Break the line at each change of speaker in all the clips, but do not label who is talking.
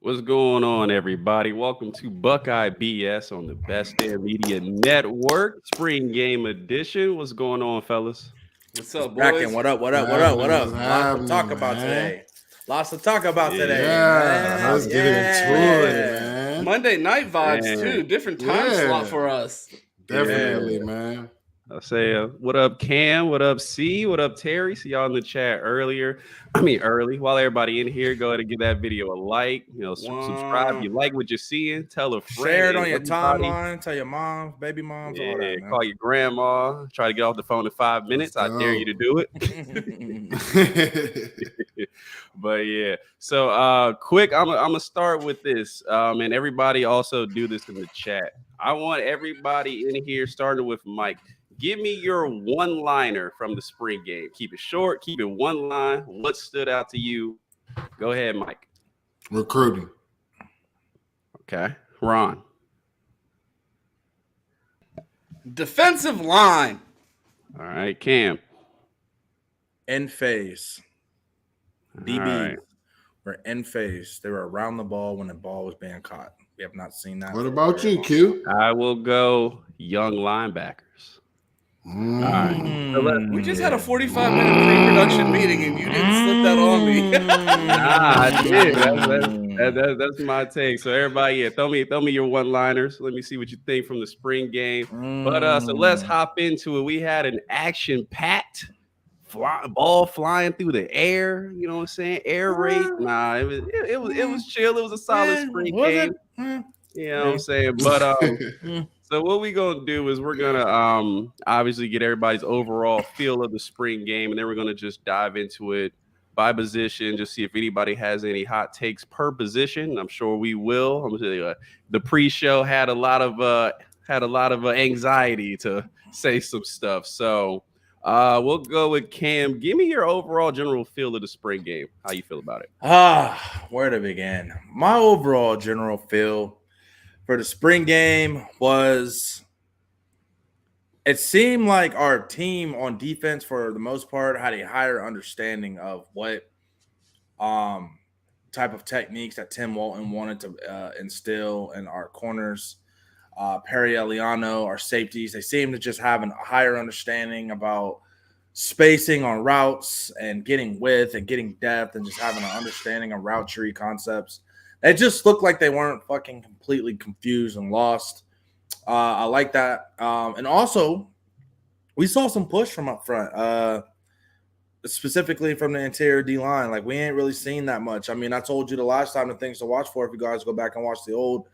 What's going on, everybody? Welcome to Buckeye BS on the Best Damn Media Network, Spring Game Edition. What's going on, fellas?
What's up,
Cracking.
boys?
What up? What up?
What's
What up? What
happening?
up?
What's
Lots to talk
happening,
about
man?
today. Lots to talk about today,
Yeah,
man.
let's get into it, man.
Monday night vibes
Man.
too. Different time
Yeah.
slot for us.
Definitely, man.
I'll say, what up, Cam? What up, C? What up, Terry? See y'all in the chat early. While everybody in here, go ahead and give that video a like. Subscribe. If you like what you're seeing, tell a friend.
Share it on your
everybody.
timeline. Tell your mom, baby moms, all
Yeah,
that, man.
call your grandma. Try to get off the phone in 5 minutes. I dare you to do it. But yeah, so quick, I'm gonna start with this, and everybody also do this in the chat. I want everybody in here, starting with Mike. Give me your one-liner from the spring game. Keep it short. Keep it one line. What stood out to you? Go ahead, Mike.
Recruiting.
Okay, Ron.
Defensive line.
All right, Cam.
In phase. DB
All right.
were in phase. They were around the ball when the ball was being caught. We have not seen that.
What about you, Q?
I will go young linebackers.
Mm.
All right.
We just had a 45-minute pre-production meeting and you didn't slip that on me.
Nah, I did. That's my take. So everybody, throw me your one-liners. Let me see what you think from the spring game. But so let's hop into it. We had an action-packed ball flying through the air. You know what I'm saying? Air raid. Nah, it was chill. It was a solid spring game. You know what I'm saying? But so what we gonna do is we're gonna obviously get everybody's overall feel of the spring game, and then we're gonna just dive into it by position, just see if anybody has any hot takes per position. I'm sure we will. I'm gonna tell you, the pre-show had a lot of anxiety to say some stuff. So we'll go with Cam. Give me your overall general feel of the spring game. How you feel about it?
Where to begin? My overall general feel for the spring game was it seemed like our team on defense, for the most part, had a higher understanding of what type of techniques that Tim Walton wanted to instill in our corners. Perry Eliano, our safeties, they seem to just have a higher understanding about spacing on routes and getting width and getting depth and just having an understanding of route tree concepts. It just looked like they weren't fucking completely confused and lost. I like that. And also, we saw some push from up front, specifically from the interior D-line. Like, we ain't really seen that much. I mean, I told you the last time the things to watch for, if you guys go back and watch the old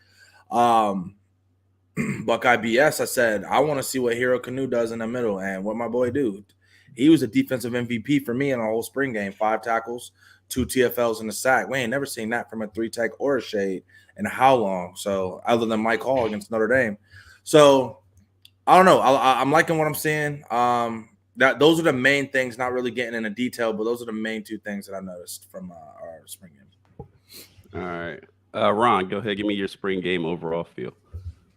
Buckeye BS, I said, I want to see what Hero Canoe does in the middle. And what my boy do. He was a defensive MVP for me in the whole spring game. 5 tackles, 2 TFLs and a sack. We ain't never seen that from a 3-tech or a shade in how long? So other than Mike Hall against Notre Dame. So I don't know. I'm liking what I'm seeing. Those are the main things, not really getting into detail, but those are the main 2 things that I noticed from our spring game.
All right. Ron, go ahead. Give me your spring game overall feel.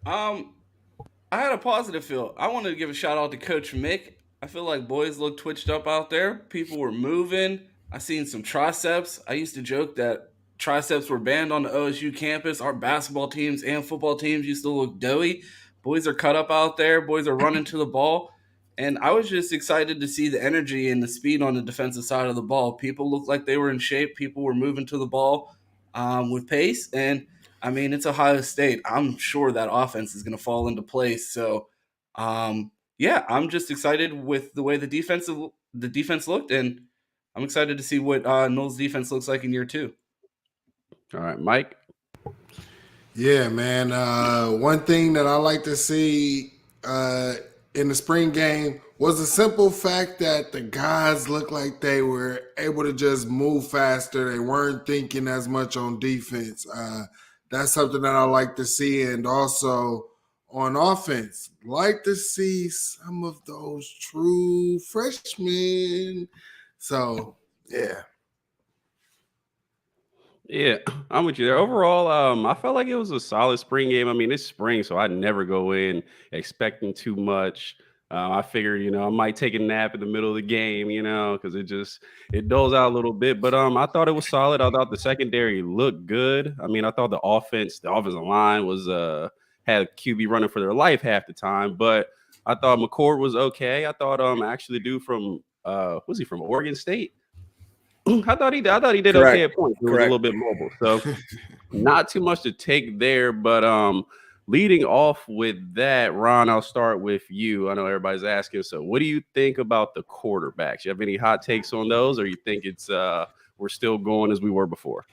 I had a positive feel. I wanted to give a shout out to Coach Mick. I feel like boys looked twitched up out there. People were moving. I seen some triceps. I used to joke that triceps were banned on the OSU campus. Our basketball teams and football teams used to look doughy. Boys are cut up out there. Boys are running to the ball. And I was just excited to see the energy and the speed on the defensive side of the ball. People looked like they were in shape. People were moving to the ball with pace. And, I mean, it's Ohio State. I'm sure that offense is going to fall into place. So, yeah, I'm just excited with the way the defense looked, and I'm excited to see what Noel's defense looks like in year 2.
All right, Mike.
Yeah, man. One thing that I like to see in the spring game was the simple fact that the guys looked like they were able to just move faster. They weren't thinking as much on defense. That's something that I like to see. And also on offense, like to see some of those true freshmen. So, yeah.
Yeah, I'm with you there. Overall, I felt like it was a solid spring game. I mean, it's spring, so I never go in expecting too much. I figured, I might take a nap in the middle of the game, because it dulls out a little bit. But I thought it was solid. I thought the secondary looked good. I mean, I thought the offensive line was had QB running for their life half the time. But I thought McCord was okay. I thought actually dude from was he from Oregon State? I thought he did okay at points. He was a little bit mobile. So not too much to take there, but leading off with that, Ron, I'll start with you. I know everybody's asking. So what do you think about the quarterbacks? You have any hot takes on those, or you think it's we're still going as we were before?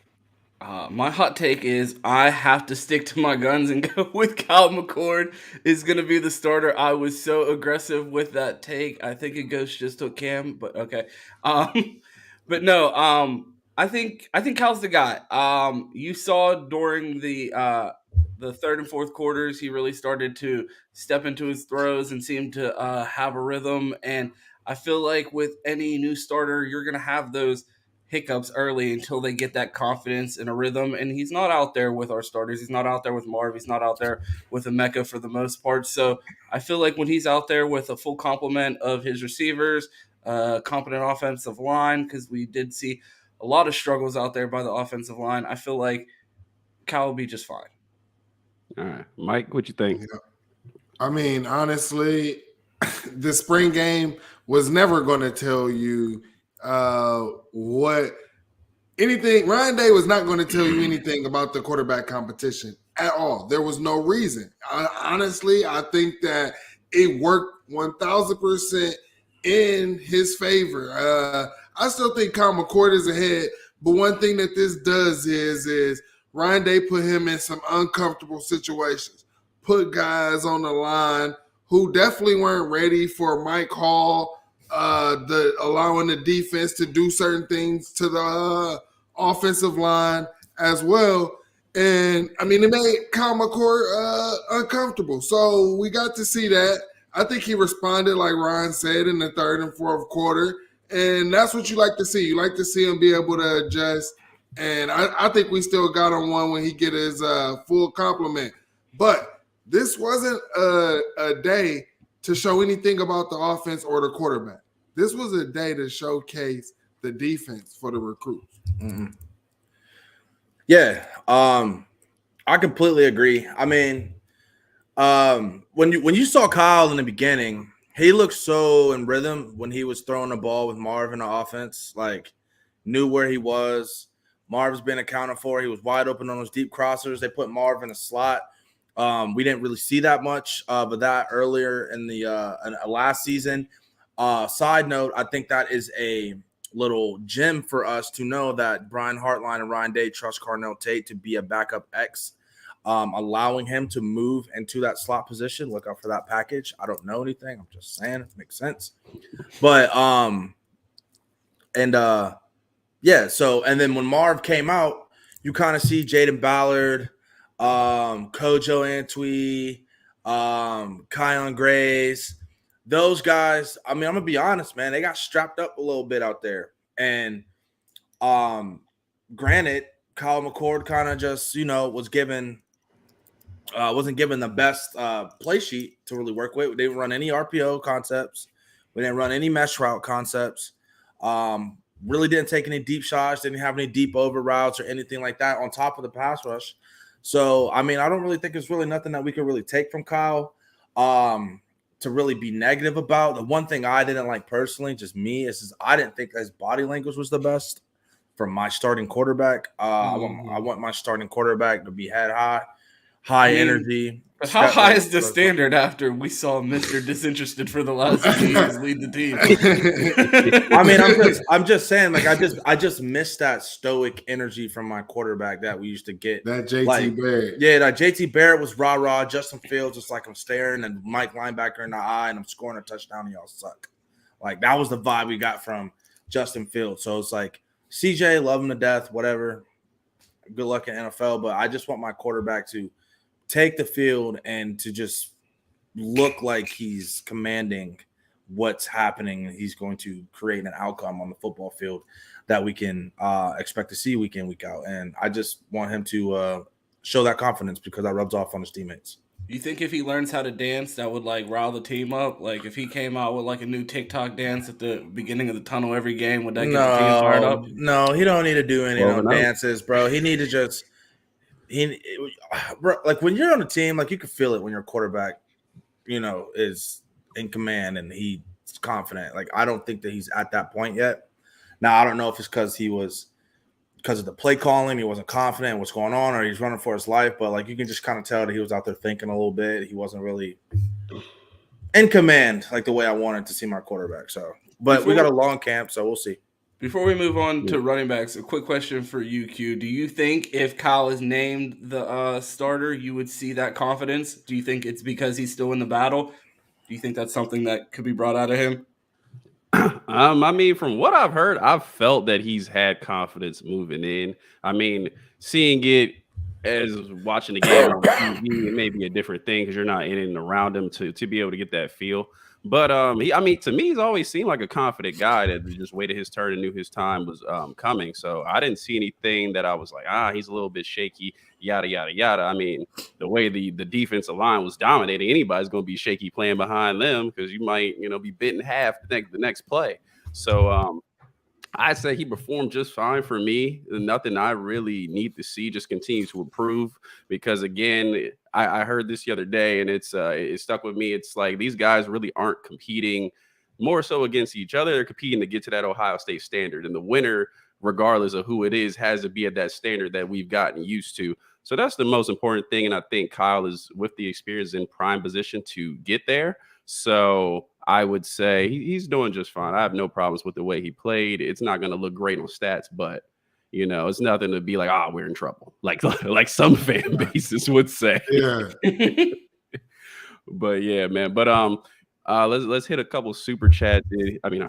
My hot take is I have to stick to my guns and go with Kyle McCord is going to be the starter. I was so aggressive with that take. I think it goes just to Cam, but okay. But no, I think Kyle's the guy. You saw during the third and fourth quarters, he really started to step into his throws and seem to have a rhythm. And I feel like with any new starter, you're going to have those hiccups early until they get that confidence and a rhythm. And he's not out there with our starters. He's not out there with Marv. He's not out there with Emeka for the most part. So I feel like when he's out there with a full complement of his receivers, competent offensive line, because we did see a lot of struggles out there by the offensive line, I feel like Kyle will be just fine.
All right, Mike, what you think?
Yeah. I mean, honestly, the spring game was never going to tell you what anything. Ryan Day was not going to tell you anything about the quarterback competition at all. There was no reason. Honestly, I think that it worked 1,000% in his favor. I still think Kyle McCord is ahead, but one thing that this does is Ryan Day put him in some uncomfortable situations, put guys on the line who definitely weren't ready for Mike Hall, allowing the defense to do certain things to the offensive line as well. And, I mean, it made Kyle McCord uncomfortable. So we got to see that. I think he responded, like Ryan said, in the third and fourth quarter. And that's what you like to see. You like to see him be able to adjust. And I think we still got him one when he get his full complement. But this wasn't a day to show anything about the offense or the quarterback. This was a day to showcase the defense for the recruits.
Mm-hmm. Yeah, I completely agree. I mean, when you saw Kyle in the beginning, he looked so in rhythm when he was throwing the ball with Marv in the offense, like knew where he was. Marv's been accounted for. He was wide open on those deep crossers. They put Marv in a slot. We didn't really see that much of that earlier in the last season. Side note, I think that is a little gem for us to know that Brian Hartline and Ryan Day trust Carnell Tate to be a backup X, allowing him to move into that slot position. Look out for that package. I don't know anything. I'm just saying it makes sense. But yeah, so and then when Marv came out, you kind of see Jaden Ballard, Kojo Antwi, Kion Grays, those guys. I mean, I'm gonna be honest, man, they got strapped up a little bit out there. And granted, Kyle McCord kind of just, was given wasn't given the best play sheet to really work with. They didn't run any RPO concepts. We didn't run any mesh route concepts. Really didn't take any deep shots, didn't have any deep over routes or anything like that on top of the pass rush. So, I mean, I don't really think there's really nothing that we could really take from Kyle to really be negative about. The one thing I didn't like personally, just me, is I didn't think his body language was the best for my starting quarterback. I want my starting quarterback to be head high energy.
But how high is the standard after we saw Mr. Disinterested for the last 2 years lead the team?
I mean, I'm just saying, like, I just missed that stoic energy from my quarterback that we used to get.
That JT Barrett.
Yeah, that JT Barrett was rah-rah. Justin Fields was like I'm staring and Mike linebacker in the eye and I'm scoring a touchdown and y'all suck. Like, that was the vibe we got from Justin Fields. So it's like, CJ, love him to death, whatever. Good luck in NFL, but I just want my quarterback to take the field and to just look like he's commanding what's happening. He's going to create an outcome on the football field that we can expect to see week in, week out. And I just want him to show that confidence because that rubs off on his teammates.
You think if he learns how to dance, that would like rile the team up? Like if he came out with like a new TikTok dance at the beginning of the tunnel every game, would that get the team fired up?
No, he don't need to do any of them dances, bro. He need to just bro, like when you're on a team, like you can feel it when your quarterback, is in command and he's confident. Like I don't think that he's at that point yet. Now I don't know if it's because of the play calling, he wasn't confident in what's going on, or he's running for his life. But like you can just kind of tell that he was out there thinking a little bit. He wasn't really in command like the way I wanted to see my quarterback. So, but we got a long camp, so we'll see.
Before we move on to running backs, a quick question for you, Q. Do you think if Kyle is named the starter, you would see that confidence? Do you think it's because he's still in the battle? Do you think that's something that could be brought out of him?
I mean, from what I've heard, I've felt that he's had confidence moving in. I mean, seeing it as watching the game on TV, it may be a different thing because you're not in and around him to be able to get that feel. But to me, he's always seemed like a confident guy that just waited his turn and knew his time was coming. So I didn't see anything that I was like, he's a little bit shaky, yada, yada, yada. I mean, the way the defensive line was dominating, anybody's going to be shaky playing behind them because you might, be bit in half the next play. So I'd say he performed just fine for me. Nothing I really need to see, just continue to improve because, again, I heard this the other day and it stuck with me. It's like these guys really aren't competing more so against each other. They're competing to get to that Ohio State standard. And the winner, regardless of who it is, has to be at that standard that we've gotten used to. So that's the most important thing. And I think Kyle is, with the experience, in prime position to get there. So I would say he's doing just fine. I have no problems with the way he played. It's not going to look great on stats, but it's nothing to be like, we're in trouble. Like some fan bases would say.
Yeah.
But yeah, man. But let's hit a couple super chats. I mean,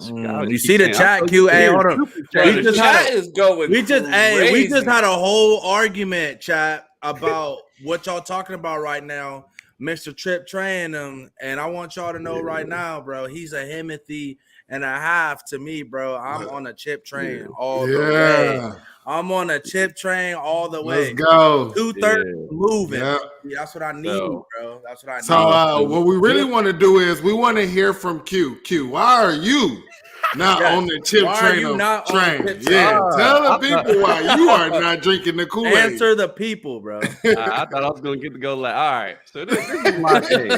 you see the chat, Q. Hey, hold on. We just had a whole argument, chat, about what y'all talking about right now. Mr. Trip training him, and I want y'all to know right now, bro, he's a Himothy and a half to me, bro. I'm on a chip train all the way. I'm on a chip train all the way.
Let's go.
2/3 moving. Yeah. That's what I need, bro. That's what I need.
So what we really want to do is we want to hear from Q. Q, why are you not on the chip train? Tell the people why you are not drinking the Kool-Aid.
Answer the people, bro.
I thought I was going to get to go like, all right. So this is my thing.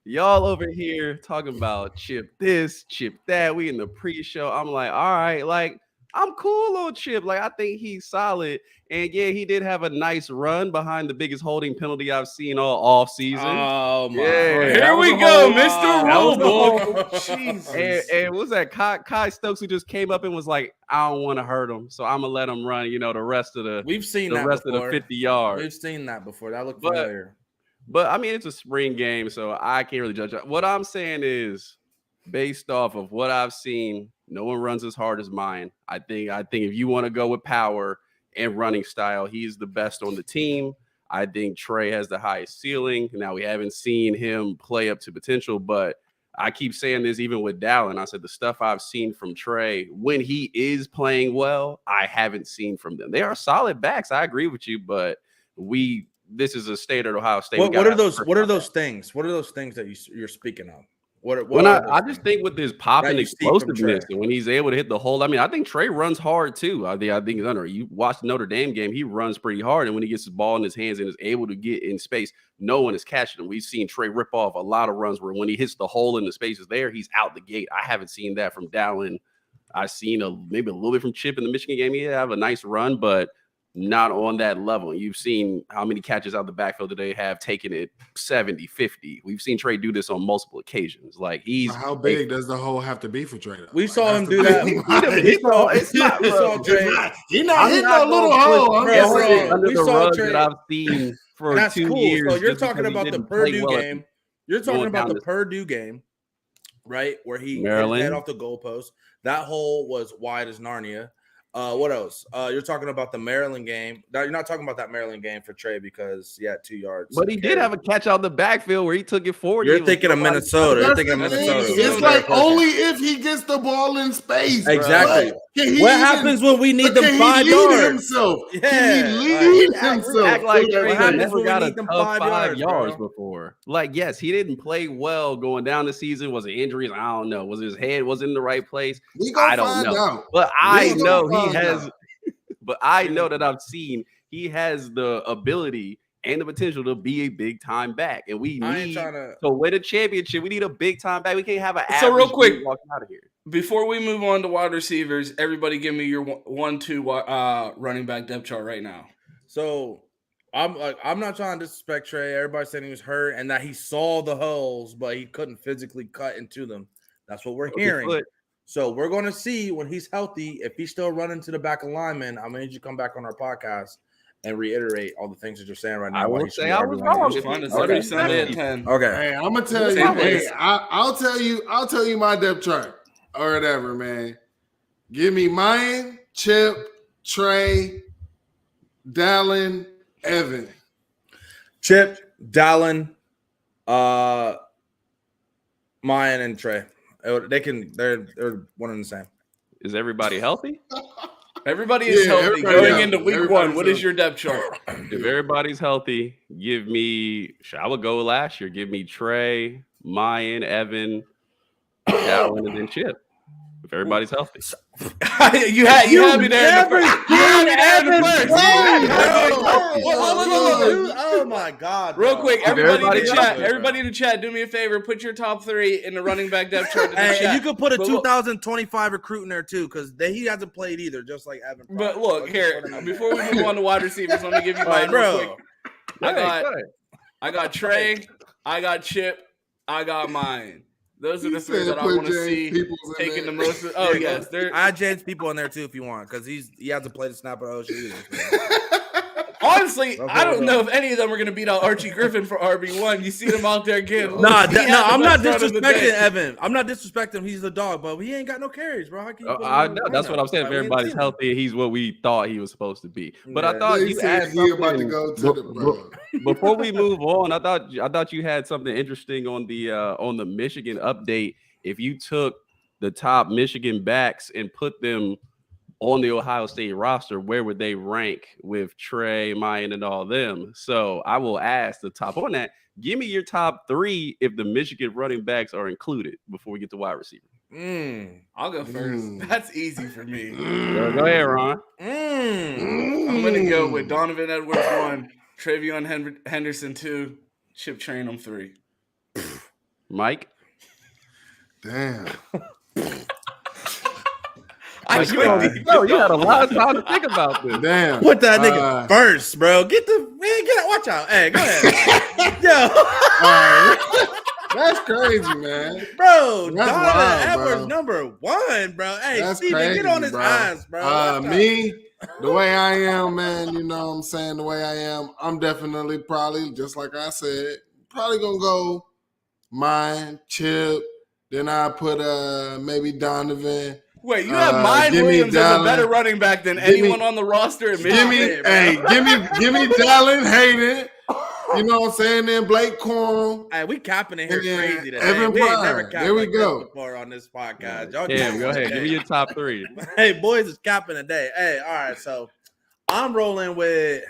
Y'all over here talking about chip this, chip that. We in the pre-show. I'm like, all right, like I'm cool on Chip. Like I think he's solid. And yeah, he did have a nice run behind the biggest holding penalty I've seen all off season.
Oh my!
Yeah,
here we go, Mr. Rulebook.
And what was that? Kai Stokes who just came up and was like, "I don't want to hurt him, so I'm gonna let him run." The rest of the
rest
of the 50 yards.
We've seen that before. That looked familiar.
But I mean, it's a spring game, so I can't really judge. What I'm saying is, based off of what I've seen, no one runs as hard as mine. I think if you want to go with power and running style, he's the best on the team. I think Trey has the highest ceiling. Now, we haven't seen him play up to potential, but I keep saying this even with Dallin. I said the stuff I've seen from Trey when he is playing well, I haven't seen from them. They are solid backs. I agree with you, but this is a state at Ohio State.
What are those things? What are those things that you're speaking of?
I just think with his pop and explosiveness and when he's able to hit the hole, I mean, I think Trey runs hard too. I think he's under. You watch the Notre Dame game, he runs pretty hard. And when he gets the ball in his hands and is able to get in space, no one is catching him. We've seen Trey rip off a lot of runs where when he hits the hole in the spaces there, he's out the gate. I haven't seen that from Dallin. I've seen maybe a little bit from Chip in the Michigan game. He have a nice run, but not on that level. You've seen how many catches out the backfield that they have taken it 70, 50. We've seen Trey do this on multiple occasions. Like
how big does the hole have to be for Trey?
We saw him do that.
He's not hitting a little hole.
We saw Trey that I've seen for 2 years.
So you're talking about the Purdue game. You're talking about the Purdue game, right? Where he hit head off the goalpost. That hole was wide as Narnia. What else? You're talking about the Maryland game. You're not talking about that Maryland game for Trey because he had 2 yards.
But he did have a catch out the backfield where he took it forward.
You're thinking of Minnesota. You're thinking of Minnesota.
It's like only if he gets the ball in space.
Exactly. What happens when we need them 5 yards?
Himself?
Yeah,
Can he lead himself?
Act like
What
Trey
happens
never
when we
got a
need them
tough
5
5 yards
bro?
before. Like, yes, he didn't play well going down the season. Was it injuries? I don't know. Was his head was in the right place? I don't know.
Out.
But I know he has.
Out.
But I know that I've seen he has the ability and the potential to be a big time back, and we need to win a championship. We need a big time back. We can't have an average.
So real quick,
walking out of here.
Before we move on to wide receivers, everybody give me your 1-2 running back depth chart right now.
So I'm not trying to disrespect Trey. Everybody's saying he was hurt and that he saw the holes, but he couldn't physically cut into them. That's what we're hearing. So we're going to see when he's healthy, if he's still running to the back of linemen. I'm going to need you to come back on our podcast and reiterate all the things that you're saying right now.
I will say I was wrong.
Every Sunday at 10.
Okay.
Hey, I'm gonna tell you. Hey, I'll tell you my depth chart or whatever, man. Give me Mayan, Chip, Trey, Dallin, Evan.
Chip, Dallin, Mayan, and Trey. They're one and the same.
Is everybody healthy?
Everybody is healthy going into week 1. What is your depth chart?
If everybody's healthy, give me. I would go last year. Give me Trey, Mayan, Evan, Dallin, and then Chip. If everybody's healthy,
you had me there.
Oh my God!
Real quick, everybody in the chat, do me a favor. Put your top 3 in the running back depth chart in the chat.
You could put a 2025 recruit in there too, because he hasn't played either, just like Evan.
But look here, before we move on to wide receivers, let me give you mine real quick. I got Trey, I got Chip, I got mine. Those are the 3 that I want to see taking the most. Oh yes,
I had James People in there too if you want, because he hasn't played a snap at OSU.
Honestly, I don't know if any of them are going to beat out Archie Griffin for RB1. You see them out there again.
No, I'm not disrespecting Evan. I'm not disrespecting him. He's the dog, but he ain't got no carries, bro.
I know. That's what I'm saying. If everybody's healthy, he's what we thought he was supposed to be. But I thought you had something.
About to go to the
before we move on, I thought you had something interesting on the Michigan update. If you took the top Michigan backs and put them on the Ohio State roster, where would they rank with Trey, Mayan, and all them? So I will ask the top on that. Give me your top 3 if the Michigan running backs are included before we get to wide receiver.
I'll go first. That's easy for me.
Go ahead, Ron.
I'm going to go with Donovan Edwards 1, Travion Henderson 2, Chip Trainum 3.
Mike?
Damn.
You had a lot of time to think about this.
Damn.
Put that nigga first, bro. Get watch out. Hey, go ahead. Yo.
That's crazy, man.
Bro,
That's
Donovan
wild,
Edwards number 1, bro. Hey,
that's
Steven,
crazy,
get on his ass, bro.
Me, the way I am, man, you know what I'm saying? The way I am, I'm definitely probably, just like I said, probably going to go mine, Chip. Then I put maybe Donovan.
Wait, you have Mine Williams as a better running back than anyone on the roster in Michigan.
Give me Dallin Hayden. You know what I'm saying? Then Blake Corum.
Hey, we capping in here crazy today.
Evan
we ain't never
Pryor.
capped
There we
like
go.
this before on this podcast. Y'all
go ahead. Give me your top 3.
Hey, boys is capping today. Hey, all right. So I'm rolling with.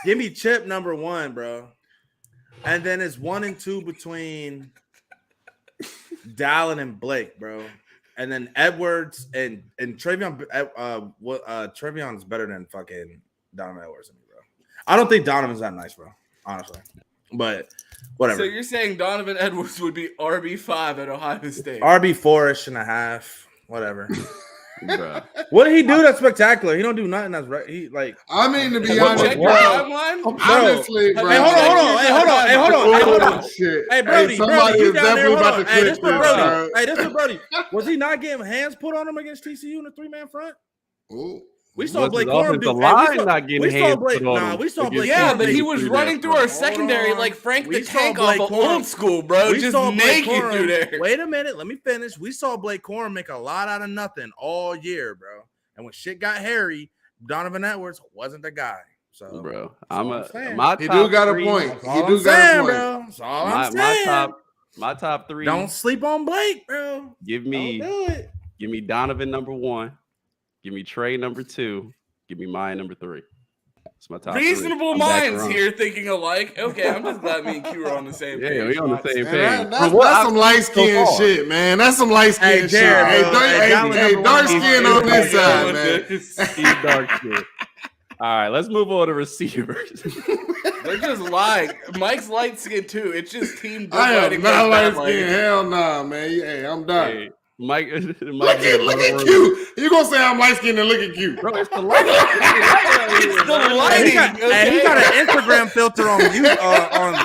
Give me Chip number 1, bro. And then it's 1 and 2 between Dallin and Blake, bro. And then Edwards and Travion. Travion's better than fucking Donovan Edwards to me, bro. I don't think Donovan's that nice, bro. Honestly, but whatever.
So you're saying Donovan Edwards would be RB5 at Ohio State?
RB4-ish and a half, whatever. What did he do that's spectacular? He don't do nothing that's right. He like.
I mean, to be honest,
honestly, bro. Hey, hold on.
Shit.
Hey, Brody, you down there? Hold on. Hey, this for Brody.
Hey,
this for Brody. Was he not getting hands put on him against TCU in the 3-man front?
Ooh.
We saw Blake Corum do. We saw Blake.
Yeah, but he was running through our secondary like Frank the Tank off of old school, bro. Just naked through there.
Wait a minute, let me finish. We saw Blake Corum make a lot out of nothing all year, bro. And when shit got hairy, Donovan Edwards wasn't the guy. So,
bro,
he do got a point. He do got a point,
bro. That's all I'm saying.
My top 3.
Don't sleep on Blake, bro.
Give me Give me Donovan number 1. Give me Trey number 2. Give me Maya number 3. That's my top
Reasonable
3.
minds here thinking alike. Okay, I'm just glad me and Q are on the same page.
Yeah, we on the same page.
Man, that's some light skin shit, man. That's some light skin shit. Hey, dark skin on this side, man.
Steve dark skin. All right, let's move on to receivers.
They're just lying. Mike's light skin too. It's just team.
I am not light skin. Hell nah, man. Hey, I'm dark.
Hey, Mike look at
you. You gonna say I'm light skinned and look at you,
bro? It's the light.
It's the lighting.
He got an Instagram filter on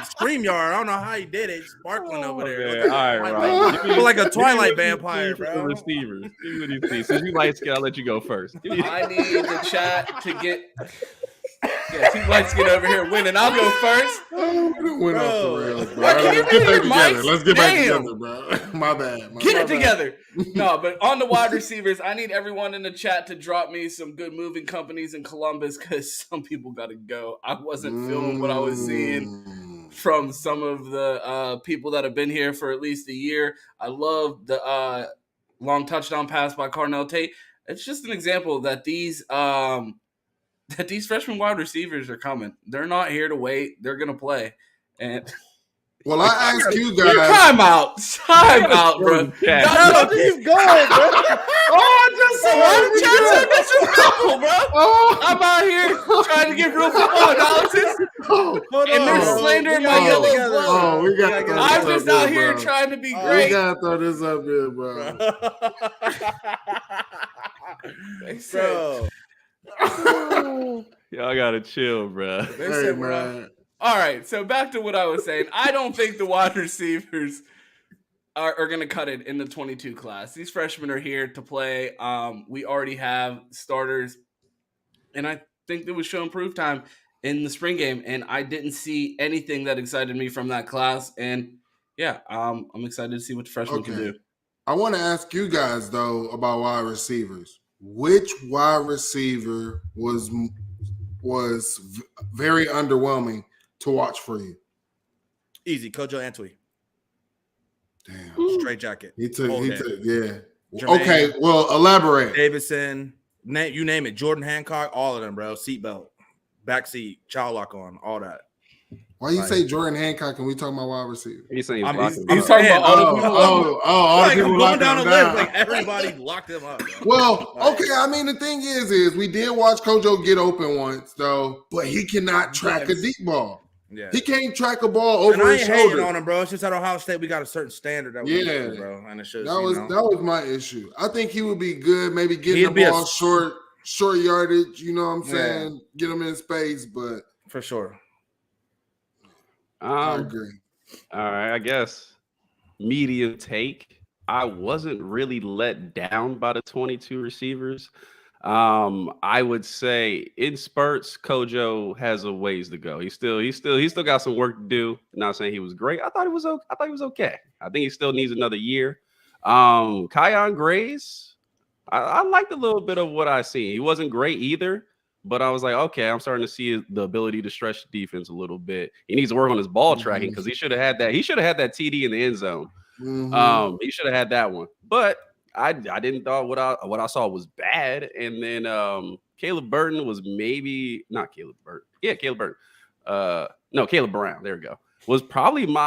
StreamYard. I don't know how he did it. It's sparkling over there.
All right, right.
Like a Twilight vampire, bro.
Receivers. Give me what you see. Since you light skin, I'll let you go first.
I need the chat to get. Yeah, Team Light Skin over here winning. I'll go first.
Went off the rails, bro.
Let's get back together.
Let's get back together, bro. My bad.
Get it together. No, but on the wide receivers, I need everyone in the chat to drop me some good moving companies in Columbus because some people got to go. I wasn't feeling what I was seeing from some of the people that have been here for at least a year. I love the long touchdown pass by Carnell Tate. It's just an example that these freshman wide receivers are coming. They're not here to wait. They're going to play. And
well, I asked you guys.
Time out, bro.
Yeah. No, keep going, bro.
This is simple, bro. I'm out here trying to get real football analysis. And they're slandering my yellow glove. I'm just out here trying to be great.
We got to throw this up here, bro.
Bro.
Y'all gotta chill, bro.
Hey, man.
All right, so back to what I was saying. I don't think the wide receivers are going to cut it in the 22 class. These freshmen are here to play. We already have starters, and I think there was showing proof time in the spring game, and I didn't see anything that excited me from that class. And yeah, I'm excited to see what the freshmen can do.
I want to ask you guys though about wide receivers. Which wide receiver was very underwhelming to watch for you?
Easy, Kojo Antwi.
Damn.
Straight jacket.
He took, yeah.
Jermaine,
okay, well, elaborate.
Davidson, you name it. Jordan Hancock, all of them, bro. Seatbelt, backseat, child lock on, all that.
Why you say Jordan Hancock and we talking about wide receiver?
He's saying
he's talking about all the people.
All the people
going down the list. Like everybody locked him up. Bro.
Well, okay. I mean, the thing is we did watch Kojo get open once, though, but he cannot track a deep ball.
Yeah,
he can't track a ball over his shoulder.
Hating on him, bro. It's just at Ohio State we got a certain standard that we do, bro. And it's just,
that was my issue. I think he would be good, maybe getting the ball short yardage. You know what I'm saying? Get him in space, but
for sure.
I agree.
All right, I guess medium take. I wasn't really let down by the 22 receivers. I would say in spurts, Kojo has a ways to go. He still got some work to do. Not saying he was great. I thought he was okay. I think he still needs another year. Kyon Grays, I liked a little bit of what I seen. He wasn't great either, but I was like, okay, I'm starting to see the ability to stretch the defense a little bit. He needs to work on his ball tracking because he should have had that. He should have had that TD in the end zone. He should have had that one, but I didn't thought what I saw was bad. And then Caleb Burton was maybe not Caleb Burton. Yeah, Caleb Burton. No, Caleb Brown. There we go. Was probably and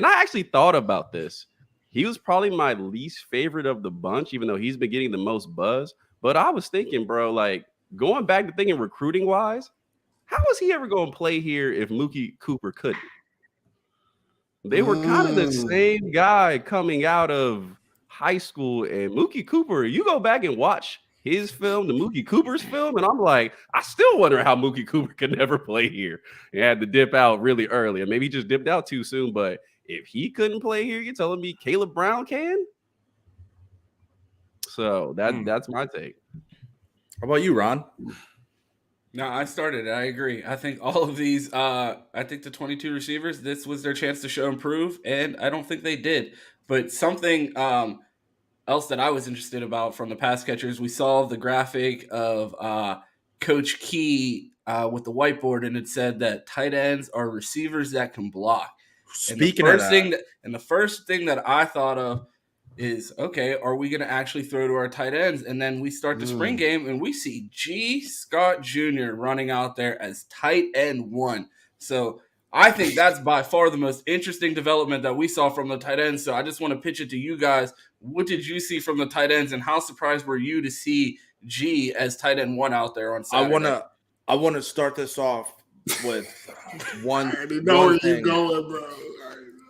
I actually thought about this. He was probably my least favorite of the bunch, even though he's been getting the most buzz. But I was thinking, bro, like going back to thinking recruiting wise, how was he ever going to play here if Mookie Cooper couldn't? They were kind of the same guy coming out of high school, and Mookie Cooper, you go back and watch his film, the Mookie Cooper's film, and I'm like, I still wonder how Mookie Cooper could never play here. He had to dip out really early, and maybe he just dipped out too soon, but if he couldn't play here, you're telling me Caleb Brown can? So that's my take.
How about you, Ron?
No, I started. I agree. I think all of these, I think the 22 receivers, this was their chance to show and prove, and I don't think they did. But something else that I was interested about from the pass catchers, we saw the graphic of Coach Key with the whiteboard, and it said that tight ends are receivers that can block.
Speaking of that,
the first thing that I thought of is, okay, are we going to actually throw to our tight ends? And then we start the spring game and we see G. Scott Jr. running out there as tight end 1. So I think that's by far the most interesting development that we saw from the tight ends. So I just want to pitch it to you guys. What did you see from the tight ends, and how surprised were you to see G as tight end 1 out there on Saturday?
I want to start this off with one.
I already know where you're going, bro.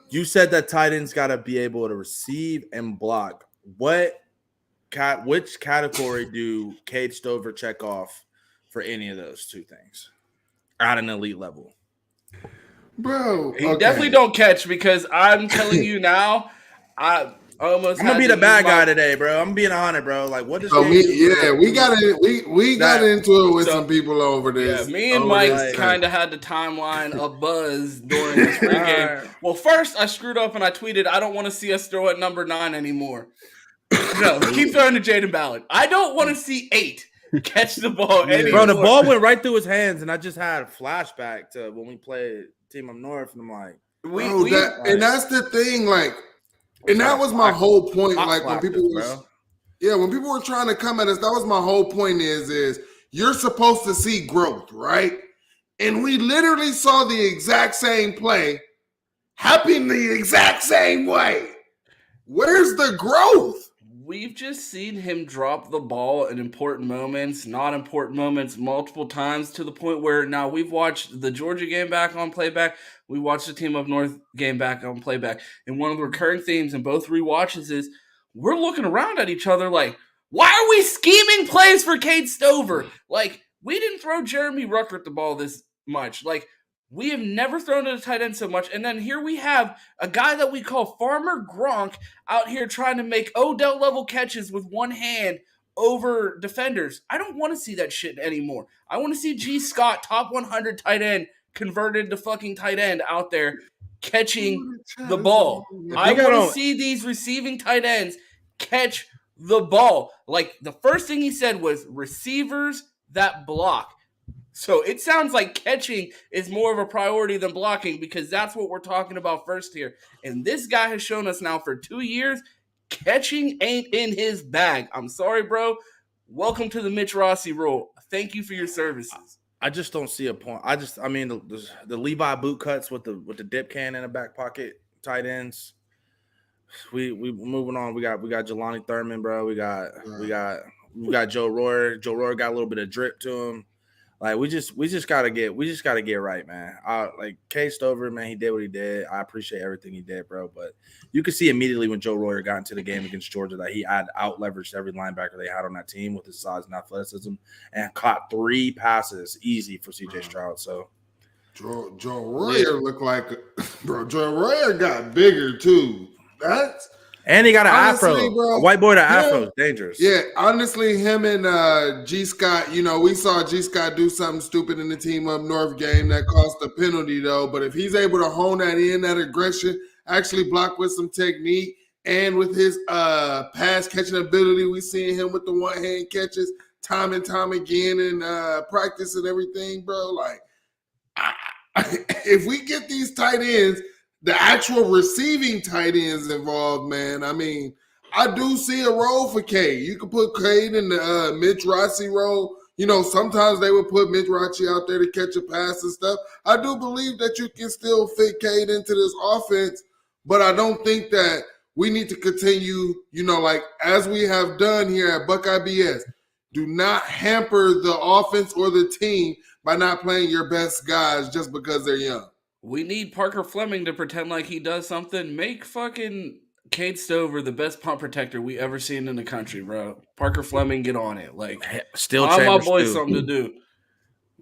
You said that tight ends got to be able to receive and block. Which category do Cade Stover check off for any of those two things at an elite level?
Bro,
he definitely don't catch, because I'm telling you now, I'm gonna
be the bad guy today, bro. I'm being 100, bro. Like, what is?
So we got into it with some people over this.
Yeah, me and Mike kind of had the timeline abuzz during the spring game. Well, first I screwed up and I tweeted, I don't want to see us throw at number 9 anymore. No, keep throwing to Jaden Ballard. I don't want to see 8 catch the ball anymore.
Bro, the ball went right through his hands, and I just had a flashback to when we played Team Up North, and I'm like,
and that's the thing, like, and that was my whole point. Like, when people were trying to come at us, that was my whole point. Is you're supposed to see growth, right? And we literally saw the exact same play happen the exact same way. Where's the growth?
We've just seen him drop the ball in important moments, not important moments, multiple times, to the point where now we've watched the Georgia game back on playback. We watched the Team Up North game back on playback. And one of the recurring themes in both rewatches is we're looking around at each other like, why are we scheming plays for Cade Stover? Like, we didn't throw Jeremy Ruckert the ball this much. Like, we have never thrown to the tight end so much. And then here we have a guy that we call Farmer Gronk out here trying to make Odell-level catches with one hand over defenders. I don't want to see that shit anymore. I want to see G. Scott, top 100 tight end, converted to fucking tight end out there catching the ball. I want to see these receiving tight ends catch the ball. Like, the first thing he said was receivers that block. So it sounds like catching is more of a priority than blocking, because that's what we're talking about first here. And this guy has shown us now for 2 years, catching ain't in his bag. I'm sorry, bro. Welcome to the Mitch Rossi role. Thank you for your services.
I just don't see a point. I mean, the Levi boot cuts with the dip can in the back pocket, tight ends. We moving on. We got Jelani Thurman, bro. We got Joe Royer. Joe Royer got a little bit of drip to him. Like, we just gotta get right, man. Like, Cade Stover, man, he did what he did. I appreciate everything he did, bro. But you could see immediately when Joe Royer got into the game against Georgia that he had out leveraged every linebacker they had on that team with his size and athleticism, and caught 3 passes easy for CJ Stroud. So
Joe Royer looked like, bro. Joe Royer got bigger too.
And he got an
honestly,
afro.
Bro,
a white boy to afro is dangerous.
Yeah, honestly, him and G. Scott, we saw G. Scott do something stupid in the Team Up North game that cost a penalty, though. But if he's able to hone that aggression, actually block with some technique, and with his pass catching ability, we seeing him with the one-hand catches time and time again in practice and everything, bro. Like, if we get these tight ends, the actual receiving tight ends involved, man. I mean, I do see a role for Cade. You could put Cade in the Mitch Rossi role. Sometimes they would put Mitch Rossi out there to catch a pass and stuff. I do believe that you can still fit Cade into this offense, but I don't think that we need to continue, like as we have done here at Buckeye BS. Do not hamper the offense or the team by not playing your best guys just because they're young.
We need Parker Fleming to pretend like he does something. Make fucking Cade Stover the best punt protector we ever seen in the country, bro. Parker Fleming, get on it. Like,
still
my boys something to do.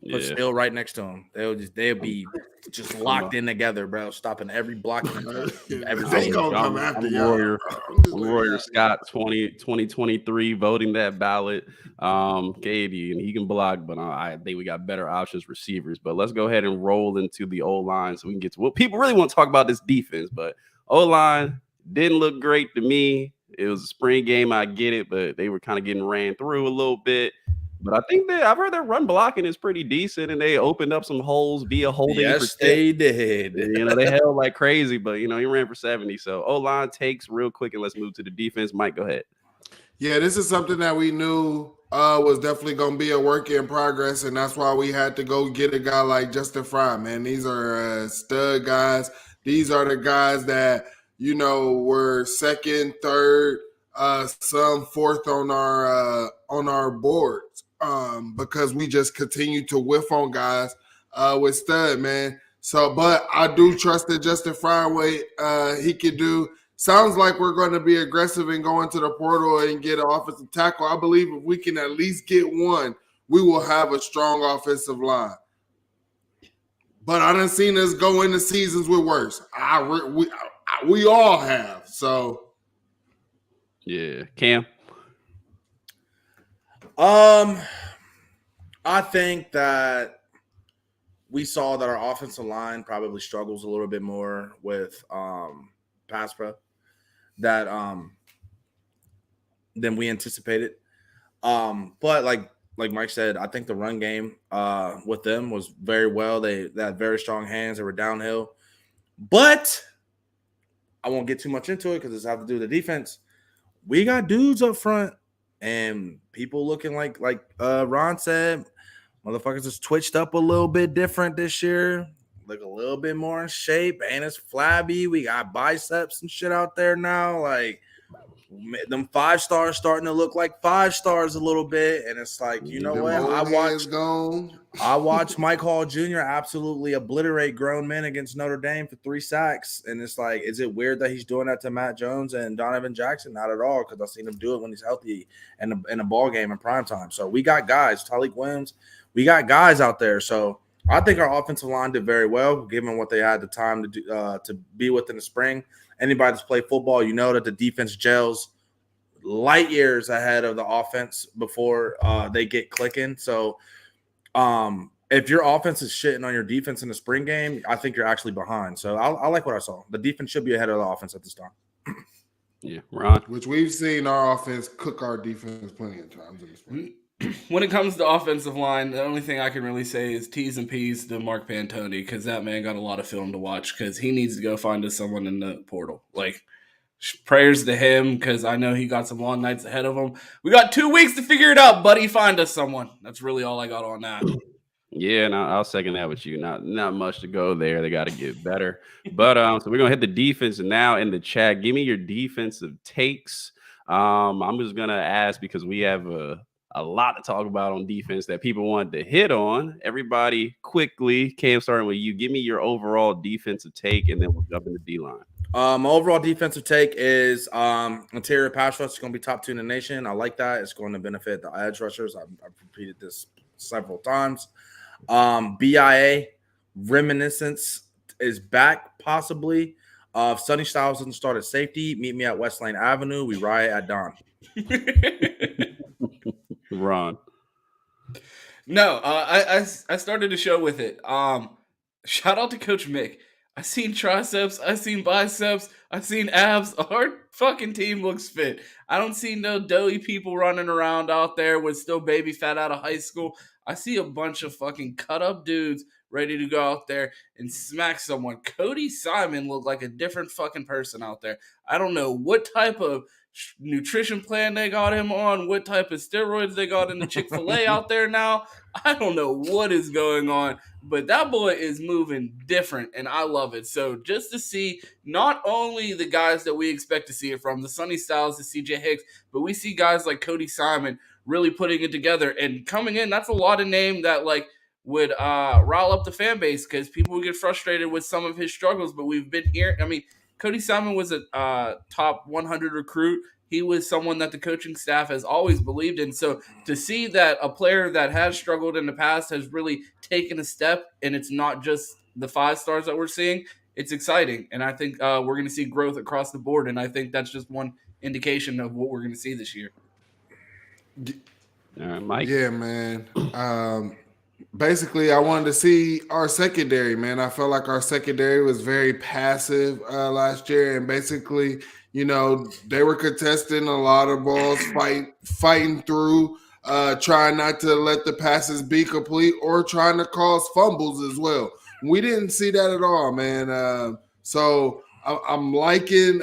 But still right next to him. They'll be just locked in together, bro. Stopping every block.
They gonna come after you.
Royer Scott 2023 voting that ballot. Cade, and he can block, but I think we got better options receivers. But let's go ahead and roll into the O-line so we can get to what people really want to talk about, this defense. But O-line didn't look great to me. It was a spring game, I get it, but they were kind of getting ran through a little bit. But I think I've heard their run blocking is pretty decent, and they opened up some holes via holding.
Yes, they did.
They held like crazy, but he ran for 70. So O-line takes real quick, and let's move to the defense. Mike, go ahead.
Yeah, this is something that we knew was definitely going to be a work in progress, and that's why we had to go get a guy like Justin Fry, man. These are stud guys. These are the guys that, were second, third, some fourth on our boards because we just continue to whiff on guys with stud, man. So, but I do trust that Justin Fry, he could do. Sounds like we're going to be aggressive and go into the portal and get an offensive tackle. I believe if we can at least get one, we will have a strong offensive line. But I done seen us go into seasons with worse. We all have. So,
yeah, Cam.
I think that we saw that our offensive line probably struggles a little bit more with pass pro than we anticipated. But like Mike said, I think the run game with them was very well. They had very strong hands. They were downhill. But I won't get too much into it because it's have to do with the defense. We got dudes up front and people looking like Ron said, motherfuckers is twitched up a little bit different this year. Look a little bit more in shape, and it's flabby. We got biceps and shit out there now. Like them 5 stars starting to look like 5 stars a little bit, and it's like, you know what? I watched Mike Hall Jr. absolutely obliterate grown men against Notre Dame for 3 sacks, and it's like, is it weird that he's doing that to Matt Jones and Donovan Jackson? Not at all, because I've seen him do it when he's healthy in a ball game in prime time. So we got guys, Talik Williams, we got guys out there. So I think our offensive line did very well, given what they had the time to do to be with in the spring. Anybody that's played football, you know that the defense gels light years ahead of the offense before they get clicking. So if your offense is shitting on your defense in the spring game, I think you're actually behind. So I like what I saw. The defense should be ahead of the offense at this time.
Yeah, Ron.
Which we've seen our offense cook our defense plenty of times in the spring.
When it comes to offensive line, the only thing I can really say is T's and P's to Mark Pantone, because that man got a lot of film to watch because he needs to go find us someone in the portal. Like, prayers to him because I know he got some long nights ahead of him. We got 2 weeks to figure it out, buddy. Find us someone. That's really all I got on that.
Yeah, and I'll second that with you. Not much to go there. They got to get better. But so we're gonna hit the defense now in the chat. Give me your defensive takes. I'm just gonna ask because we have a lot to talk about on defense that people want to hit on. Everybody, quickly, Cam, starting with you. Give me your overall defensive take, and then we'll jump into D-line.
My overall defensive take is interior pass rush is going to be top 2 in the nation. I like that. It's going to benefit the edge rushers. I've repeated this several times. BIA reminiscence is back, possibly. If Sonny Styles doesn't start at safety, meet me at West Lane Avenue. We riot at dawn.
Ron.
No, I started the show with it. Shout out to Coach Mick. I seen triceps, I seen biceps, I seen abs. Our fucking team looks fit. I don't see no doughy people running around out there with still baby fat out of high school. I see a bunch of fucking cut up dudes ready to go out there and smack someone. Cody Simon looked like a different fucking person out there. I don't know what type of nutrition plan they got him on, what type of steroids they got in the Chick-fil-A out there now. I don't know what is going on, but that boy is moving different, and I love it. So just to see not only the guys that we expect to see it from, the Sonny Styles, the CJ Hicks, but we see guys like Cody Simon really putting it together and coming in. That's a lot of name that like would rile up the fan base because people would get frustrated with some of his struggles, but we've been here. I mean, Cody Simon was a top 100 recruit. He was someone that the coaching staff has always believed in. So to see that a player that has struggled in the past has really taken a step, and it's not just the 5 stars that we're seeing, it's exciting. And I think we're going to see growth across the board, and I think that's just one indication of what we're going to see this year.
Mike?
Yeah, man. Basically, I wanted to see our secondary, man. I felt like our secondary was very passive last year, and basically, you know, they were contesting a lot of balls, fighting through trying not to let the passes be complete or trying to cause fumbles as well. We didn't see that at all, man. So I'm liking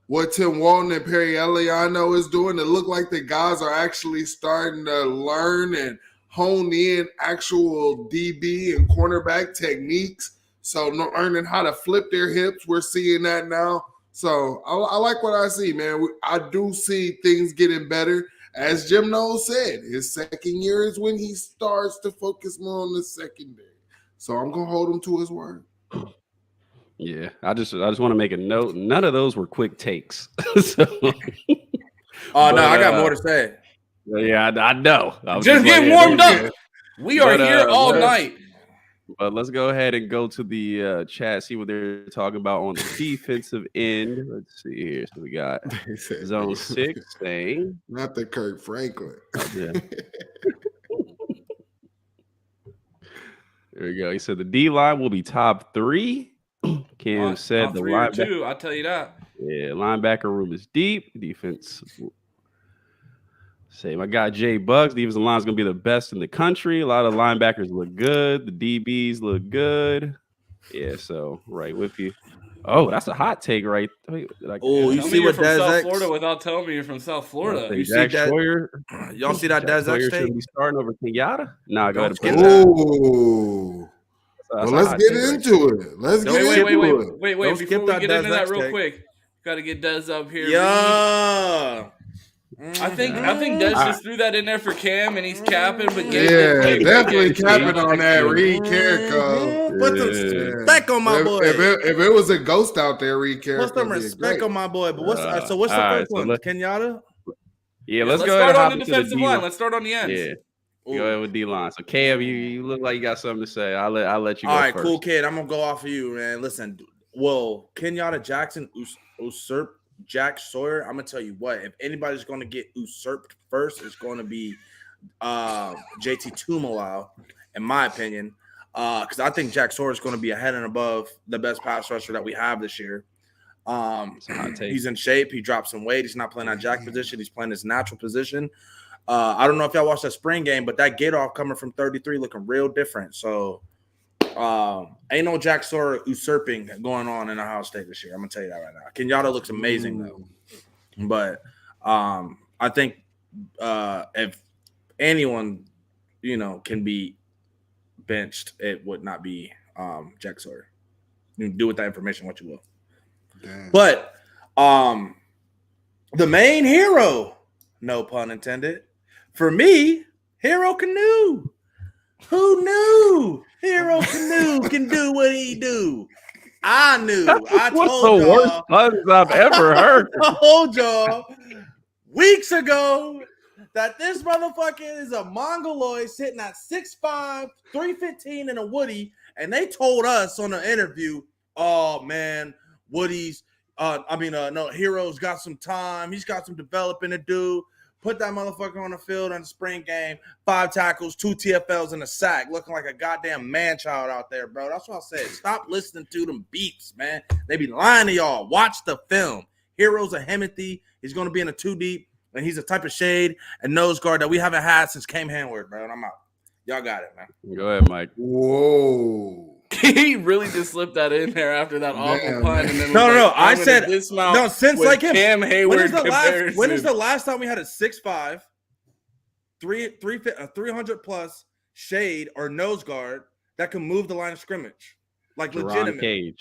what Tim Walton and Perry Eliano is doing. It look like the guys are actually starting to learn and hone in actual DB and cornerback techniques. So learning how to flip their hips, we're seeing that now. So I like what I see, man. I do see things getting better. As Jim Knowles said, his second year is when he starts to focus more on the secondary. So I'm gonna hold him to his word.
Yeah, I just want to make a note. None of those were quick takes. So,
no, I got more to say.
Yeah, I know.
Just get warmed up. We are here all night.
But let's go ahead and go to the chat, see what they're talking about on the defensive end. Let's see here. So we got Zone 6 saying.
Not the Kirk Franklin.
Yeah. There we go. He said the D-line will be top 3. Cam said
top
the
3 or 2, I'll tell you that.
Yeah, linebacker room is deep. Defense. Say my guy Jay Bucks, defensive line is going to be the best in the country. A lot of linebackers look good. The DBs look good. Yeah, so right with you. Oh, that's a hot take, right?
Oh, you see what
from
Dez
South
X?
Florida without telling me you're from South Florida.
You see that?
Sawyer,
y'all see that Dez X take?
Be starting over Kenyatta? Nah, go ahead.
Ooh. Well, let's get into it. Let's get into it.
Wait. Before we get into that real quick, got to get Dez up here.
Yeah.
I think Dez just threw that in there for Cam, and he's capping. But
definitely capping on that Reed Carrico.
Put some respect on my boy.
If it was a ghost out there, Reed Carrico.
Put some respect on my boy. But what's the first one? Kenyatta?
Yeah, let's go
start
ahead
on the defensive line. Let's start on the ends.
Yeah. Go ahead with D-line. So, Cam, you look like you got something to say. I'll let you go.
All right,
first.
Cool kid. I'm gonna go off of you, man. Listen, Kenyatta Jackson usurped Jack Sawyer. I'm gonna tell you what. If anybody's gonna get usurped first, it's gonna be JT Tuimoloau, in my opinion, because I think Jack Sawyer is going to be ahead and above the best pass rusher that we have this year. He's in shape. He dropped some weight. He's not playing that jack position. He's playing his natural position. I don't know if y'all watched that spring game, but that get off coming from 33 looking real different. So ain't no Jack Sawyer usurping going on in Ohio State this year. I'm gonna tell you that right now. Kenyatta looks amazing though, but I think if anyone can be benched, it would not be Jack Sawyer. You can do with that information what you will. Damn. But the main hero, no pun intended, for me, Hero Canoe. Who knew Hero Canoe can do what he do? I knew. I told
the worst puns I've ever heard.
I told y'all weeks ago that this motherfucker is a mongoloid sitting at 6'5", 315 in a Woody, and they told us on the interview, oh man, Woody's Hero's got some time, he's got some developing to do. Put that motherfucker on the field in the spring game, 5 tackles, 2 TFLs, and a sack, looking like a goddamn man-child out there, bro. That's what I said. Stop listening to them beeps, man. They be lying to y'all. Watch the film. Hero's a Hemothy. He's going to be in a 2-deep, and he's a type of shade and nose guard that we haven't had since Cam Hanward, bro. And I'm out. Y'all got it, man.
Go ahead, Mike.
Whoa.
He really just slipped that in there after that awful pun. And then
no. I said no. Since like him,
Cam Hayward.
When is the last time we had a 6'5", 300 plus shade or nose guard that can move the line of scrimmage? Like legitimately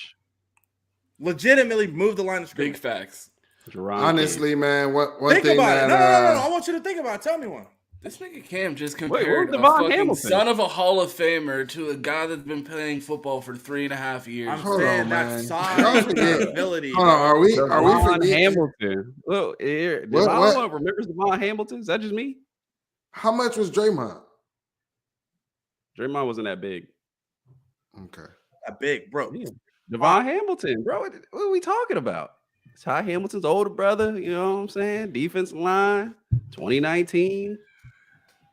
move the line of scrimmage.
Big facts.
Honestly, man, one
think
thing
about
that
it. No. I want you to think about it. Tell me one.
This nigga Cam just compared a
Devon
fucking
Hamilton?
son of a Hall of Famer to a guy that's been playing football for 3.5 years.
I'm
Hold
saying
on,
that
man.
size and ability.
Hold on, are we
Devon
forgetting?
Hamilton? Well, Devon remembers Devon Hamilton? Is that just me?
How much was Draymond?
Draymond wasn't that big.
Okay.
That big, bro.
Yeah. Devon Hamilton, bro. What are we talking about? Ty Hamilton's older brother, you know what I'm saying? Defensive line, 2019.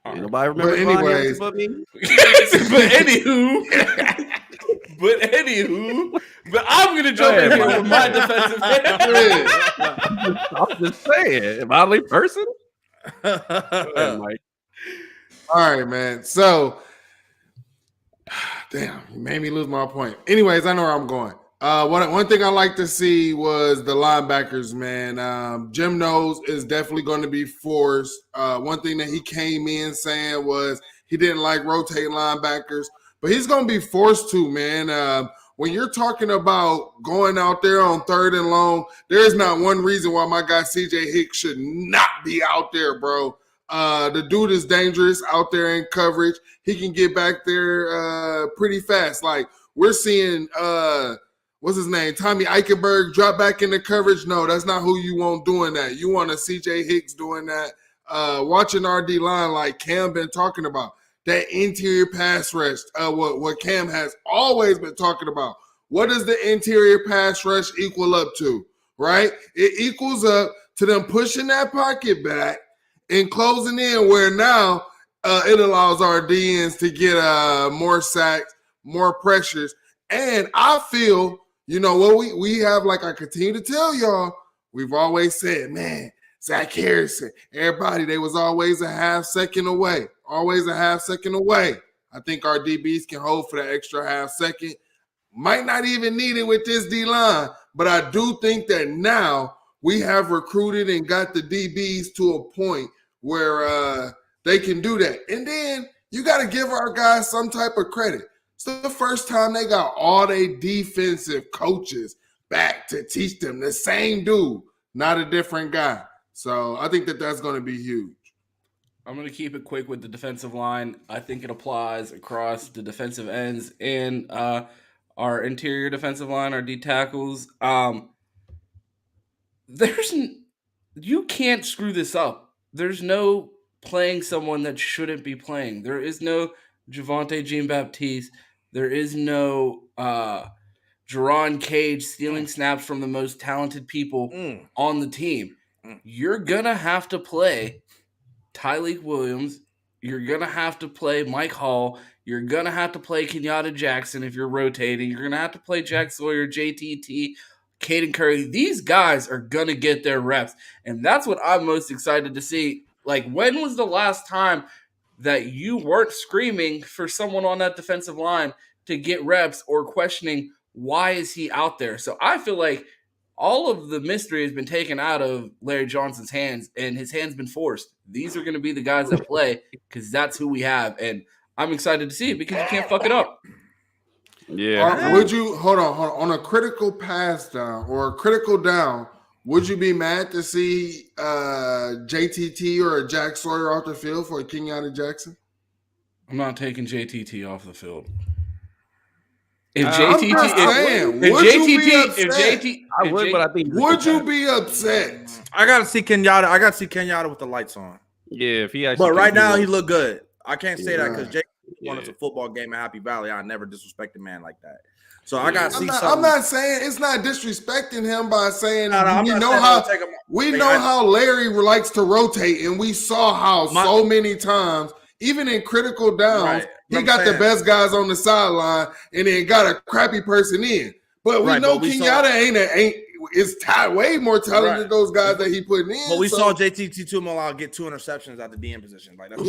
Ain't nobody remember
anyways,
but me.
but anywho, I'm gonna jump in here with my defensive
I'm just saying, am I a late person? Go ahead, Mike.
All right, man. So, damn, you made me lose my point. Anyways, I know where I'm going. One thing I like to see was the linebackers, man. Jim Knowles is definitely going to be forced. One thing that he came in saying was he didn't like rotating linebackers, but he's going to be forced to, man. When you're talking about going out there on 3rd and long, there is not one reason why my guy CJ Hicks should not be out there, bro. The dude is dangerous out there in coverage. He can get back there pretty fast. Like we're seeing what's his name? Tommy Eichenberg drop back into coverage. No, that's not who you want doing that. You want a CJ Hicks doing that. Watching our D line like Cam been talking about. That interior pass rush, what Cam has always been talking about. What does the interior pass rush equal up to, right? It equals up to them pushing that pocket back and closing in where now it allows our DNs to get more sacks, more pressures. And I feel, you know, what we have, like I continue to tell y'all, we've always said, man, Zach Harrison, everybody, they was always a half second away. Always a half second away. I think our DBs can hold for that extra half second. Might not even need it with this D-line, but I do think that now we have recruited and got the DBs to a point where they can do that. And then you got to give our guys some type of credit. It's the first time they got all their defensive coaches back to teach them the same dude, not a different guy. So I think that that's going to be huge.
I'm going to keep it quick with the defensive line. I think it applies across the defensive ends and our interior defensive line, our D tackles. You can't screw this up. There's no playing someone that shouldn't be playing. There is no Javonte Jean-Baptiste. There is no Jerron Cage stealing snaps from the most talented people on the team. You're going to have to play Tyleik Williams, you're going to have to play Mike Hall, you're going to have to play Kenyatta Jackson if you're rotating, you're going to have to play Jack Sawyer, JTT, Caden Curry. These guys are going to get their reps, and that's what I'm most excited to see. Like, when was the last time that you weren't screaming for someone on that defensive line to get reps or questioning why is he out there? So I feel like all of the mystery has been taken out of Larry Johnson's hands, and his hands been forced. These are going to be the guys that play because that's who we have, and I'm excited to see it because you can't fuck it up.
Yeah.
Would you hold on a critical pass down or a critical down? Would you be mad to see JTT or a Jack Sawyer off the field for a Kenyatta Jackson?
I'm not taking JTT off the field.
If would you be upset?
I gotta see Kenyatta. I gotta see Kenyatta with the lights on.
Yeah, if he actually.
But right now he look good. I can't say that because Jake won us a football game at Happy Valley. I never disrespect a man like that. So I gotta see.
I'm not saying it's not disrespecting him by saying we know how Larry likes to rotate, and we saw how so many times, even in critical downs. He got the best guys on the sideline, and then got a crappy person in. But we know Kenyatta is way more talented than those guys that he put in.
But we saw JTT Tuimoloau get 2 interceptions at the DM position. Like that's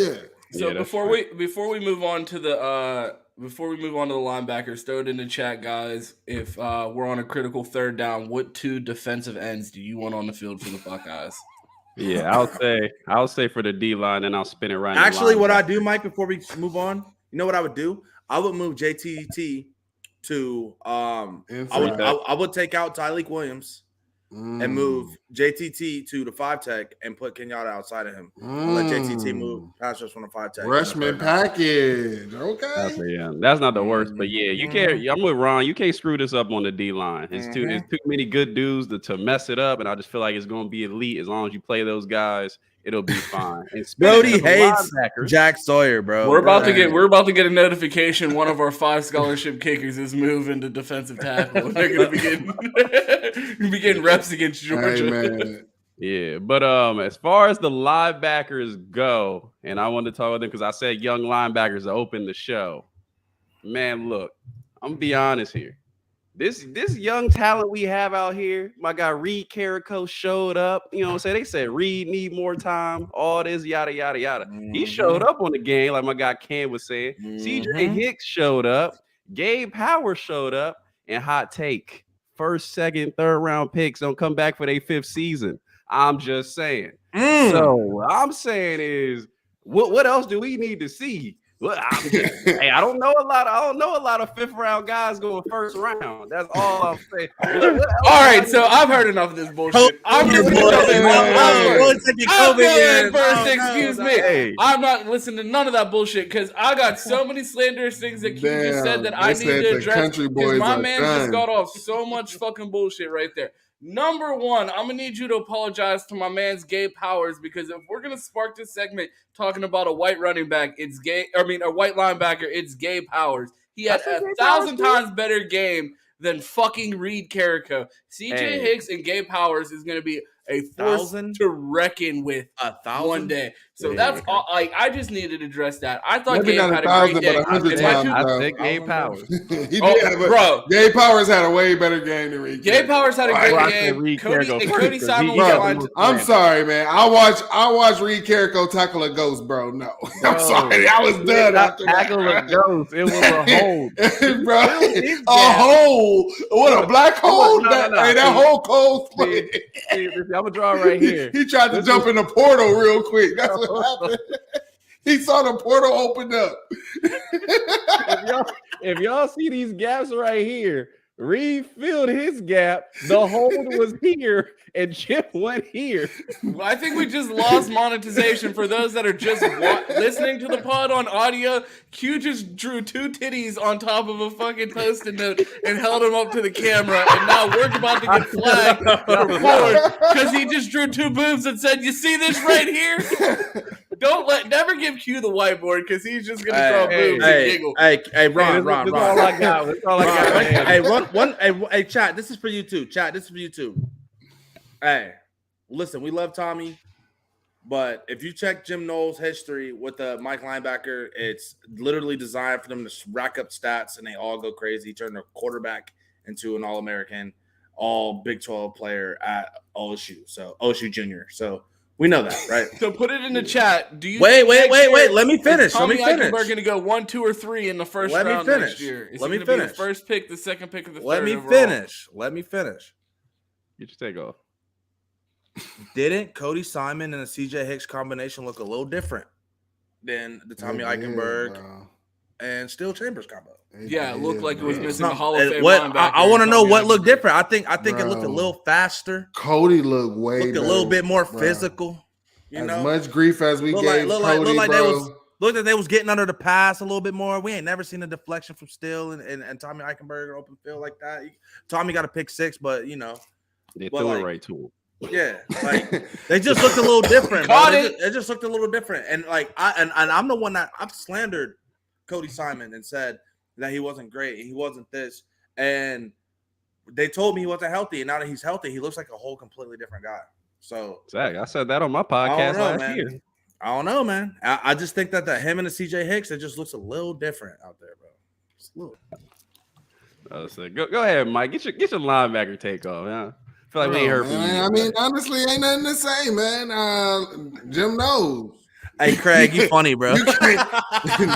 So before we move on to the linebackers, throw it in the chat, guys. If we're on a critical 3rd down, what 2 defensive ends do you want on the field for the Buckeyes?
Yeah, I'll say for the D line, and I'll spin it right.
Actually, what I do, Mike, before we move on, you know what I would do? I would move JTT to I would take out Tyleik Williams and move JTT to the 5 tech and put Kenyatta outside of him. And let JTT move pass rush from the 5 tech.
Freshman package. Okay.
That's not the worst, but you can't. I'm with Ron. You can't screw this up on the D line. It's too many good dudes to mess it up, and I just feel like it's going to be elite as long as you play those guys. It'll be fine.
Brody hates Jack Sawyer, bro.
We're about to get a notification. One of our 5 scholarship kickers is moving to defensive tackle. They're going to be getting reps against Georgia.
Yeah, but as far as the linebackers go, and I wanted to talk about them because I said young linebackers to open the show. Man, look, I'm gonna be honest here. This young talent we have out here, my guy Reed Carrico showed up. You know what I'm saying? They said Reed need more time, all this, yada, yada, yada. He showed up on the game, like my guy Cam was saying. CJ Hicks showed up. Gabe Howard showed up. And hot take, first, second, third round picks don't come back for their 5th season. I'm just saying. So what I'm saying is, what else do we need to see? Well, hey, I don't know a lot of 5th round guys going 1st round. That's all I'm saying.
All right, so I've heard enough of this bullshit. I'm just excuse me.
Hey.
I'm not listening to none of that bullshit because I got so many slanderous things that Q just said that I need to address. Because my man just got off so much fucking bullshit right there. Number one, I'm gonna need you to apologize to my man's Gabe Powers because if we're gonna spark this segment talking about a white running back, a white linebacker, it's Gabe Powers. He had 1,000 times better game than fucking Reed Carrico. CJ Hicks and Gabe Powers is gonna be a force to reckon with one day. So that's all. Like, I just needed to address that. I thought Gabe had a great day.
I think Gabe Powers.
Gabe Powers had a way better game than Reed.
Gabe Powers had a great game. Cody Simon was
I'm sorry, man. I watched Reed Carrico tackle a ghost, bro. No, I'm sorry. I was done after that.
Tackle a ghost. It was a hold,
bro. A hole. What, a black hole? That whole cold play.
I'm gonna draw right here.
He tried to jump in the portal real quick. That's what happened. He saw the portal open up.
If y'all see these gaps right here, Reed filled his gap. The hold was here, and Chip went here.
I think we just lost monetization for those that are just listening to the pod on audio. Q just drew 2 titties on top of a fucking Post-it note and held them up to the camera, and now we're about to get flagged because he just drew 2 boobs and said, "You see this right here?" Never give Q the whiteboard because he's just gonna throw boobs and giggle.
Hey, Ron.
That's all I got. That's all I got.
Hey, chat. This is for you too. Chat. This is for you too. Hey, listen. We love Tommy, but if you check Jim Knowles' history with the Mike linebacker, it's literally designed for them to rack up stats, and they all go crazy. Turn their quarterback into an All-American, all Big 12 player at OSU. So OSU Junior. So. We know that, right?
So put it in the chat. Do you
wait? Let me finish.
Tommy Eichenberg going to go 1, 2, or 3 in the first round next year?
Let me finish.
The first pick, the second pick, or the third?
Let me finish.
Get your take off.
Didn't Cody Simon and the CJ Hicks combination look a little different than the Tommy Eichenberg and Steel Chambers combo?
Yeah, it looked like it was missing a Hall of Fame linebacker.
I want to know what looked different. I think it looked a little faster.
Cody looked
a little bit more physical.
As much grief as we gave Cody,
looked like they was getting under the pass a little bit more. We ain't never seen a deflection from Steel and Tommy Eichenberg in open field like that. Tommy got a pick 6, but
they threw it right to him.
Yeah, like they just looked a little different. It just looked a little different, and like I'm the one that I've slandered Cody Simon and said that he wasn't great, he wasn't this, and they told me he wasn't healthy, and now that he's healthy, he looks like a whole completely different guy. So,
Zach, I said that on my podcast last year.
I don't know, man. I just think that him and the CJ Hicks, it just looks a little different out there, bro. Just a little.
So go ahead, Mike. Get your linebacker take off. Yeah. I feel like we ain't heard from you.
I mean, honestly, ain't nothing to say, man. Jim knows.
Hey, Craig, you funny, bro.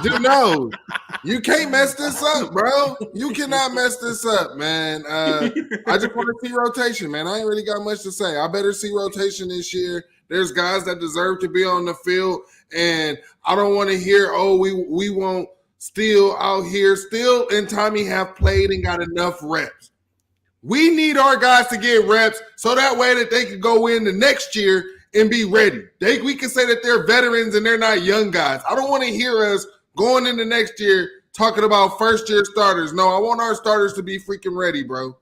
Jim knows. You can't mess this up, bro. You cannot mess this up, man. I just want to see rotation, man. I ain't really got much to say. I better see rotation this year. There's guys that deserve to be on the field, and I don't want to hear, we won't Steele out here. Steele and Tommy have played and got enough reps. We need our guys to get reps so that way that they can go in the next year and be ready. We can say that they're veterans and they're not young guys. I don't want to hear us going into next year talking about first-year starters. No, I want our starters to be freaking ready, bro.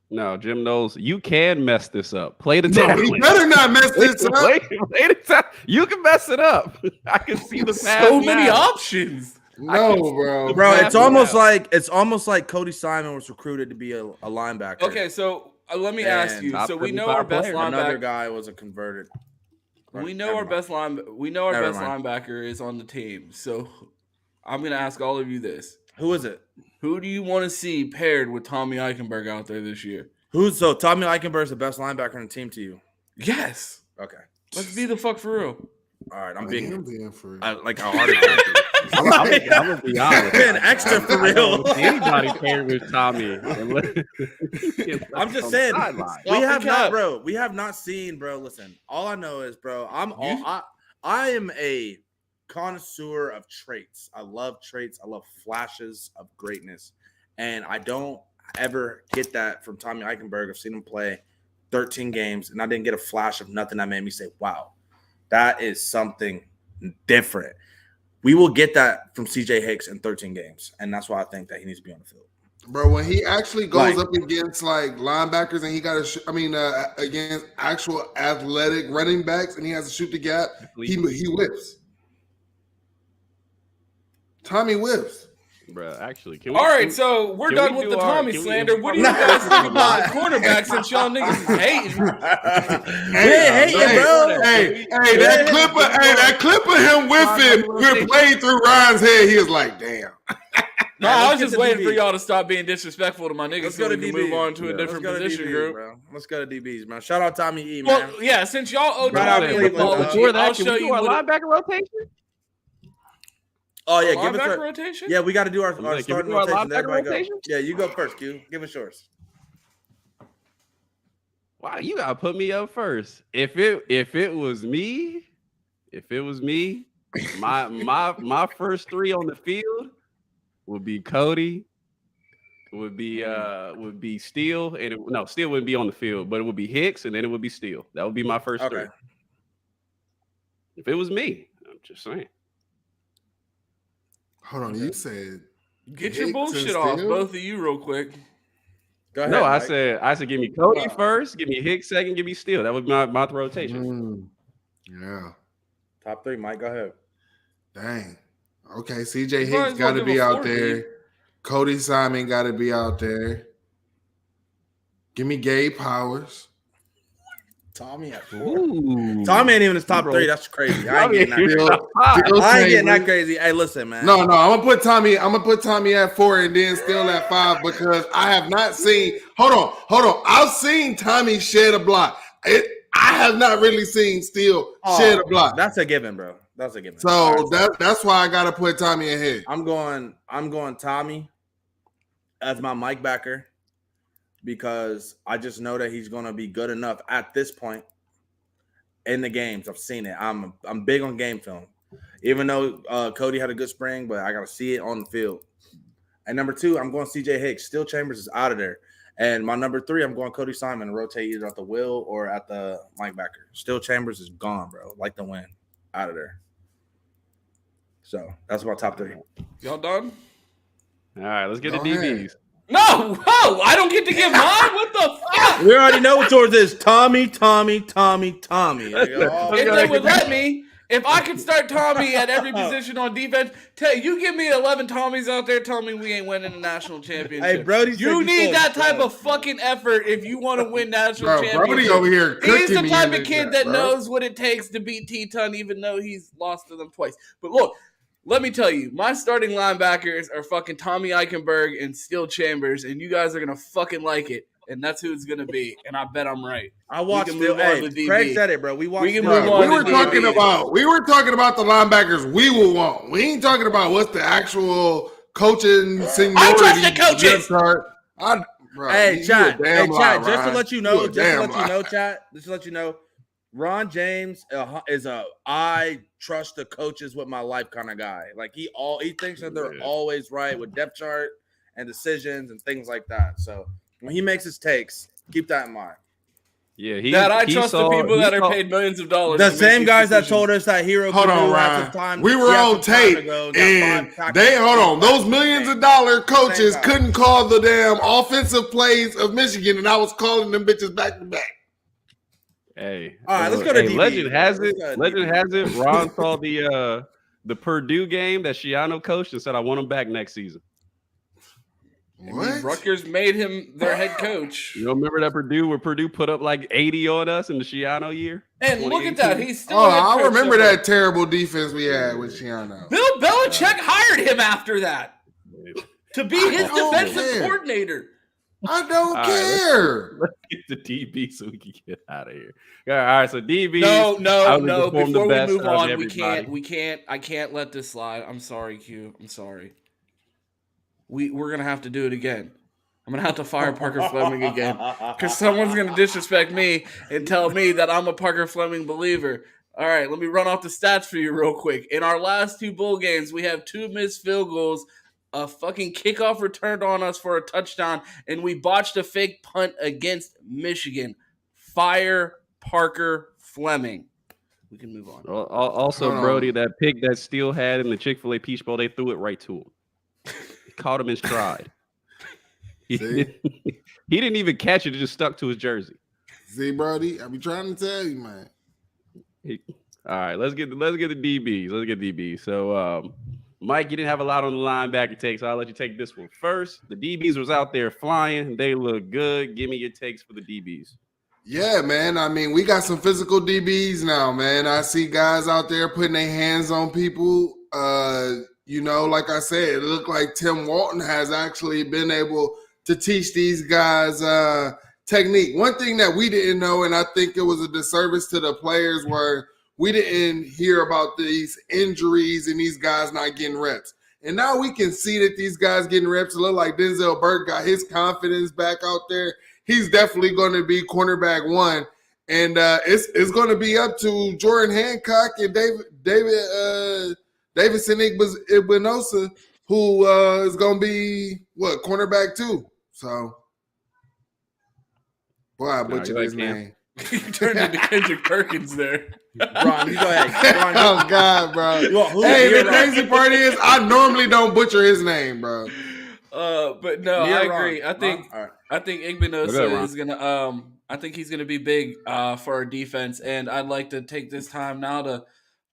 No, Jim knows you can mess this up. Play the time.
You better not mess this up.
Play the time. You can mess it up. I can see the path.
So many options.
No, bro.
It's almost like Cody Simon was recruited to be a linebacker.
Okay, so let me ask you. So we know our best linebacker.
Another guy was a converted.
We know our best linebacker is on the team. So I'm gonna ask all of you this:
Who is it?
Who do you want to see paired with Tommy Eichenberg out there this year?
So Tommy Eichenberg is the best linebacker on the team to you?
Yes.
Okay.
Let's be the fuck for real.
All right, I'm
being
being
for real.
I like how hard it is.
I'm gonna be honest.
Being extra for
I don't
real.
see anybody paired with Tommy.
I'm just saying, we
Off
have
the
not,
cap.
bro. We have not seen, bro. Listen, all I know is, bro, I am a connoisseur of traits. I love traits. I love flashes of greatness, and I don't ever get that from Tommy Eichenberg. I've seen him play 13 games, and I didn't get a flash of nothing that made me say, "Wow, that is something different." We will get that from CJ Hicks in 13 games, and that's why I think that he needs to be on the field.
Bro, when he actually goes up against like linebackers and he got to, against actual athletic running backs and he has to shoot the gap, he whips. Tommy whips.
Bro, actually,
All right, so we're done with the Tommy slander. What do you guys think about the cornerback since y'all niggas is hating?
Bro.
Hey, that clip of him whiffing played through Ryan's head. He was like, damn.
No, I was just waiting for y'all to stop being disrespectful to my niggas so we can move on to a different position group.
Bro. Let's go to DBs, man. Shout out Tommy E, man.
Well, yeah, since y'all owe Tommy a
before that,
I'll
can
show
we do
you
our
what
linebacker rotation?
Oh, yeah, give
linebacker
us
rotation?
Yeah, we got to do our
Like,
starting
our
rotation.
linebacker
Everybody go.
rotation?
Yeah, you go first, Q. Give us yours.
Wow, you gotta put me up first. If it was me, my first three on the field would be Cody, would be Steele, and Steele wouldn't be on the field, but it would be Hicks, and then it would be Steele. That would be my first three. If it was me, I'm just saying.
Hold on, you said
get your bullshit off, both of you, real quick.
Go ahead.
No,
Mike.
I said give me Cody first, give me Hicks second, give me Steele. That would be my rotation.
Yeah.
Top three, Mike. Go ahead.
Dang. Okay, CJ Hicks got to be out there. Cody Simon got to be out there. Give me Gabe Powers.
Tommy at 4. Tommy ain't even his top 3. That's crazy. I ain't getting that crazy. Hey, listen, man.
No, I'm gonna put Tommy at 4 and then still at 5 because I have not seen. Hold on. I've seen Tommy shed a block. I have not really seen Steele shed a block.
That's a given, bro. That's a given.
So that's why I gotta put Tommy ahead.
I'm going Tommy as my Mike backer, because I just know that he's going to be good enough at this point in the games. I've seen it. I'm big on game film, even though Cody had a good spring, but I got to see it on the field. And number 2, I'm going CJ Hicks. Steele Chambers is out of there. And my number 3, I'm going Cody Simon, rotate either at the Will or at the Mike backer. Steele Chambers is gone, bro. Like the wind, out of there. So that's my top 3.
Y'all done?
All right, let's get the DBs.
No, I don't get to give mine. What the fuck?
We already know what yours is. Tommy.
If they would let me, if I could start Tommy at every position on defense, you give me 11 Tommies out there, tell me we ain't winning the national championship.
Hey, Brody,
you need that type of fucking effort if you want to win national championship.
Brody over here
he's the type of kid that knows what it takes to beat T-Ton, even though he's lost to them twice. But look, let me tell you, my starting linebackers are fucking Tommy Eichenberg and Steele Chambers, and you guys are going to fucking like it, and that's who it's going to be, and I bet I'm right.
I watched Steele. Craig said it, bro. We watched
We were
talking about the linebackers we will want. We ain't talking about what's the actual coaching seniority.
I trust the coaches.
Hey, chat, just to let you know, Ron James is I trust the coaches with my life kind of guy. Like he thinks that they're always right with depth chart and decisions and things like that. So when he makes his takes, keep that in mind.
Yeah,
I trust the people that are paid millions of dollars.
The same guys that told us that Hero.
Hold on, Ryan. We were on tape, and those millions of dollar coaches couldn't call the damn offensive plays of Michigan, and I was calling them bitches back to back.
Hey,
all right, let's go to DB.
Legend has it. Ron saw the Purdue game that Schiano coached and said, "I want him back next season."
What?
Rutgers made him their head coach.
You remember that where Purdue put up like 80 on us in the Schiano year?
And look at that, he's still.
I remember that terrible defense we had with Schiano.
Bill Belichick hired him after that. to be his defensive coordinator.
I don't care.
Let's get to DB so we can get out of here. All right, so DB.
No. Before we move on, I can't let this slide. I'm sorry, Q. I'm sorry. We're gonna have to do it again. I'm gonna have to fire Parker Fleming again because someone's gonna disrespect me and tell me that I'm a Parker Fleming believer. All right, let me run off the stats for you real quick. In our last 2 bowl games, we have 2 missed field goals, a fucking kickoff returned on us for a touchdown, and we botched a fake punt against Michigan. Fire Parker Fleming. We can move on.
Also, Brody, that pick that Steele had in the Chick-fil-A Peach Bowl, they threw it right to him. Caught him in stride. He didn't even catch it; it just stuck to his jersey.
See, Brody, I be trying to tell you, man.
All right, let's get the DBs. Let's get DBs. So, Mike, you didn't have a lot on the linebacker take, so I'll let you take this one first. The DBs was out there flying; they look good. Give me your takes for the DBs.
Yeah, man. I mean, we got some physical DBs now, man. I see guys out there putting their hands on people. Like I said, it looked like Tim Walton has actually been able to teach these guys technique. One thing that we didn't know, and I think it was a disservice to the players, were we didn't hear about these injuries and these guys not getting reps. And now we can see that these guys getting reps. It look like Denzel Burke got his confidence back out there. He's definitely going to be cornerback 1. And it's going to be up to Jordan Hancock and Davidson Igbinosa, who is going to be, cornerback 2. So, boy, I butchered his name.
You turned into Kendrick Perkins there.
Ron, you go ahead. Ron,
oh, God, bro. The crazy part is I normally don't butcher his name, bro.
But no, I agree. I think Igbinosa is gonna. I think he's gonna be big for our defense, and I'd like to take this time now to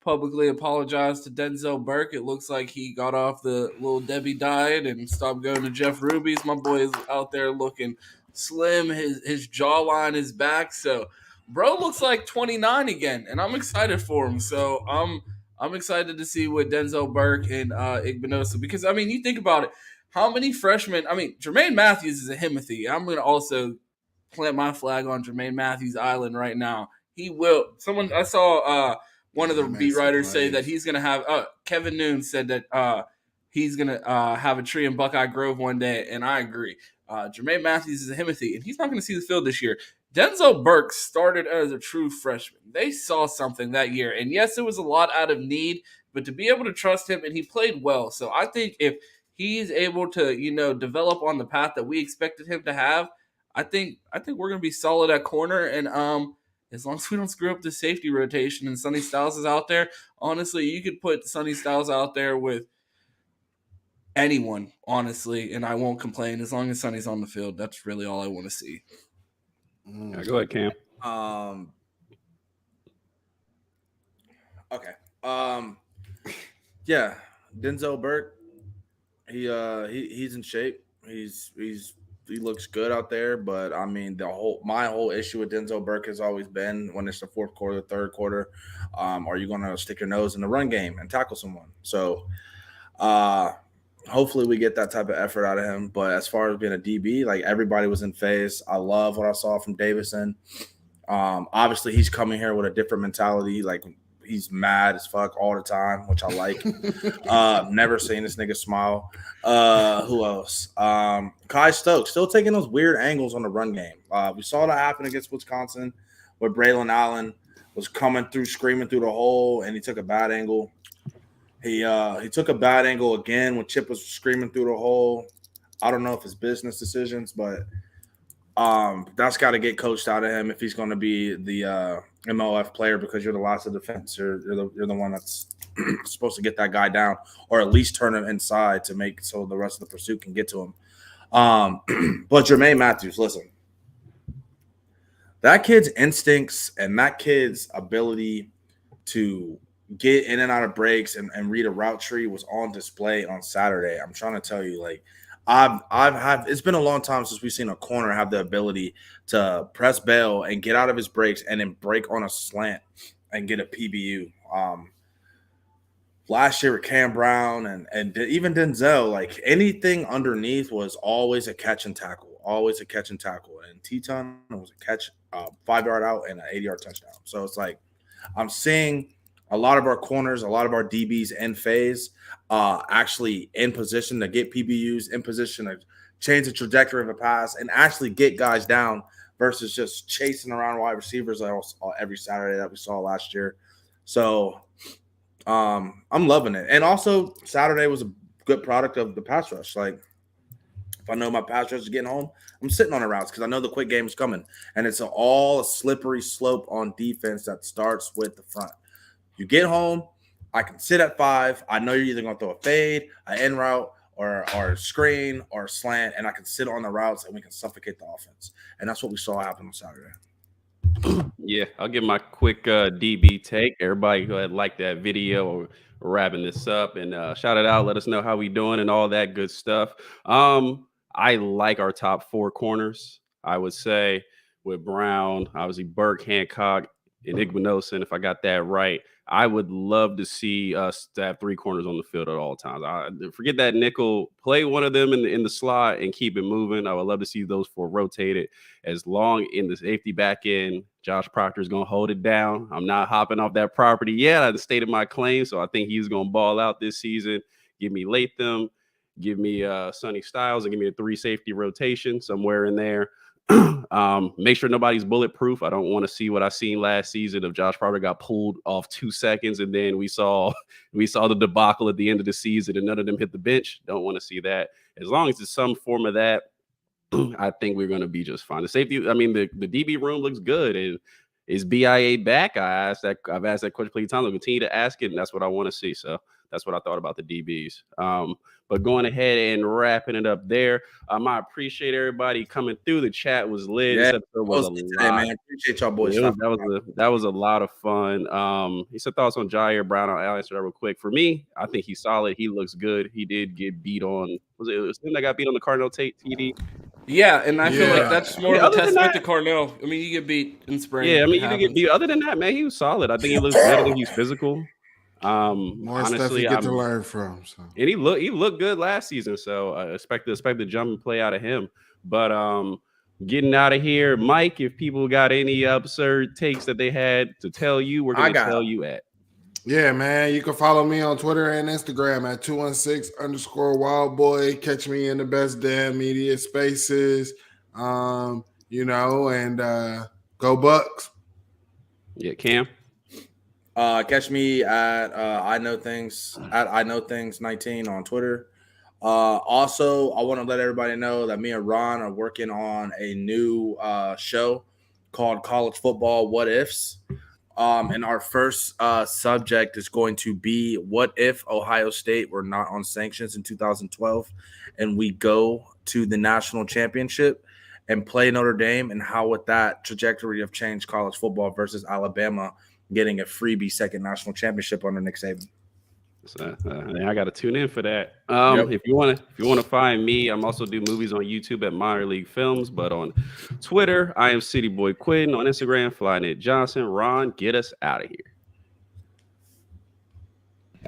publicly apologize to Denzel Burke. It looks like he got off the Little Debbie diet and stopped going to Jeff Ruby's. My boy is out there looking slim. His jawline is back, so bro looks like 29 again, and I'm excited for him. So I'm excited to see what Denzel Burke and Igbinosa, because I mean, you think about it. How many freshmen? I mean, Jermaine Matthews is a Himothy. I'm going to also plant my flag on Jermaine Matthews Island right now. He will. I saw one of the beat writers say that he's going to have. Kevin Noon said that he's going to have a tree in Buckeye Grove one day, and I agree. Jermaine Matthews is a Himothy, and he's not going to see the field this year. Denzel Burke started as a true freshman. They saw something that year, and yes, it was a lot out of need, but to be able to trust him, and he played well. So I think if he's able to, develop on the path that we expected him to have, I think we're going to be solid at corner. And as long as we don't screw up the safety rotation and Sonny Styles is out there, honestly, you could put Sonny Styles out there with anyone, honestly, and I won't complain as long as Sonny's on the field. That's really all I want to see.
Yeah, go ahead, Cam.
Okay. Yeah, Denzel Burke. He's in shape. He looks good out there, but I mean my whole issue with Denzel Burke has always been when it's the fourth quarter, third quarter, are you going to stick your nose in the run game and tackle someone? So, hopefully we get that type of effort out of him. But as far as being a DB, like everybody was in phase. I love what I saw from Davison. Obviously he's coming here with a different mentality, like. He's mad as fuck all the time, which I like. Never seen this nigga smile. Who else? Kai Stokes still taking those weird angles on the run game. We saw that happen against Wisconsin, where Braylon Allen was coming through, screaming through the hole, and he took a bad angle. He took a bad angle again when Chip was screaming through the hole. I don't know if it's business decisions, but that's got to get coached out of him if he's going to be the MOF player, because you're the last of defense. You're the one that's supposed to get that guy down, or at least turn him inside to make so the rest of the pursuit can get to him. But Jermaine Matthews, listen, that kid's instincts and that kid's ability to get in and out of breaks and read a route tree was on display on Saturday. I'm trying to tell you, like, it's been a long time since we've seen a corner have the ability to press bail and get out of his breaks and then break on a slant and get a PBU. last year with Cam Brown and even Denzel, like anything underneath was always a catch and tackle, And Teton was a catch, 5-yard out and an 80-yard touchdown. So it's like I'm seeing a lot of our corners, a lot of our DBs in phase, actually in position to get PBUs, in position to change the trajectory of a pass and actually get guys down versus just chasing around wide receivers every Saturday that we saw last year. So I'm loving it. And also Saturday was a good product of the pass rush. Like if I know my pass rush is getting home, I'm sitting on the routes because I know the quick game is coming. And it's all a slippery slope on defense that starts with the front. You get home, I can sit at 5. I know you're either going to throw a fade, an in route, or a screen or a slant, and I can sit on the routes and we can suffocate the offense. And that's what we saw happen on Saturday.
Yeah, I'll give my quick DB take. Everybody go ahead and like that video. We're wrapping this up and shout it out. Let us know how we doing and all that good stuff. I like our top 4 corners. I would say with Brown, obviously Burke, Hancock, and Igbenogson, if I got that right. I would love to see us to have 3 corners on the field at all times. Forget that nickel. Play one of them in the slot and keep it moving. I would love to see those 4 rotated. As long in the safety back end, Josh Proctor is going to hold it down. I'm not hopping off that property yet. I stated my claim, so I think he's going to ball out this season. Give me Latham, give me Sonny Styles, and give me a 3 safety rotation somewhere in there. Make sure nobody's bulletproof. I don't want to see what I seen last season of Josh Proctor got pulled off 2 seconds, and then we saw the debacle at the end of the season, and none of them hit the bench. Don't want to see that. As long as it's some form of that, I think we're going to be just fine. The safety, I mean, the DB room looks good. And is BIA back? I've asked that question plenty of times. I'll continue to ask it, and that's what I want to see. So that's what I thought about the DBs. But going ahead and wrapping it up there, I appreciate everybody coming through. The chat was lit.
Yeah,
this episode was a lot.
Man. Appreciate y'all boys.
That was a lot of fun. He said thoughts on Jair Brown. I'll answer that real quick. For me, I think he's solid. He looks good. He did get beat on. Was it him that got beat on the Cardinal TD?
Yeah, and I feel like that's more of a testament to Carnell. I mean, you get beat in spring.
Yeah, I mean, you did get beat. Other than that, man, he was solid. I think he looks good. I think he's physical.
More honestly, stuff you get to learn from. So.
And he looked good last season, so I expect the jump and play out of him. But getting out of here, Mike, if people got any absurd takes that they had to tell you, we're going to tell you at.
Yeah, man. You can follow me on Twitter and Instagram at 216_wildboy. Catch me in the best damn media spaces. And go Bucks.
Yeah, Cam.
Catch me at I know things 19 on Twitter. Also, I want to let everybody know that me and Ron are working on a new show called College Football What Ifs. And our first subject is going to be what if Ohio State were not on sanctions in 2012 and we go to the national championship and play Notre Dame, and how would that trajectory have changed college football versus Alabama getting a freebie second national championship under Nick Saban.
So, I got to tune in for that. If you want to find me, I'm also do movies on YouTube at Minor League Films, but on Twitter, I am City Boy Quinn. On Instagram, Flynet Johnson. Ron, get us out of here.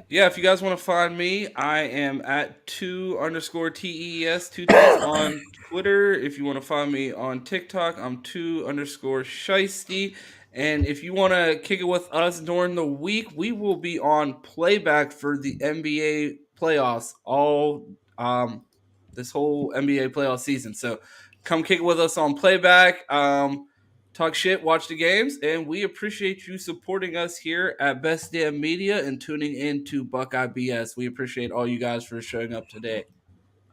Yeah, if you guys want to find me, I am at 2_TES on Twitter. If you want to find me on TikTok, I'm 2_Shiesty. And if you want to kick it with us during the week, we will be on playback for the NBA playoffs all this whole NBA playoff season. So come kick it with us on playback, talk shit, watch the games, and we appreciate you supporting us here at Best Damn Media and tuning in to Buckeye BS. We appreciate all you guys for showing up today.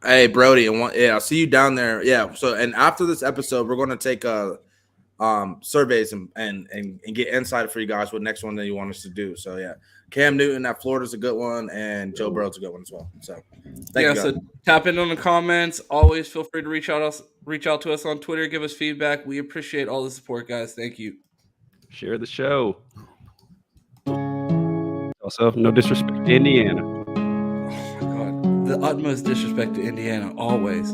Hey, Brody, I'll see you down there. Yeah, so and after this episode, we're going to take surveys and get insight for you guys what next one that you want us to do. So yeah, Cam Newton at Florida's a good one, and Joe Burrow's a good one as well. So thank you guys.
So tap in on the comments. Always feel free to reach out to us on Twitter, give us feedback. We appreciate all the support, guys. Thank you.
Share the show. Also, no disrespect to Indiana.
Oh my God, the utmost disrespect to Indiana always.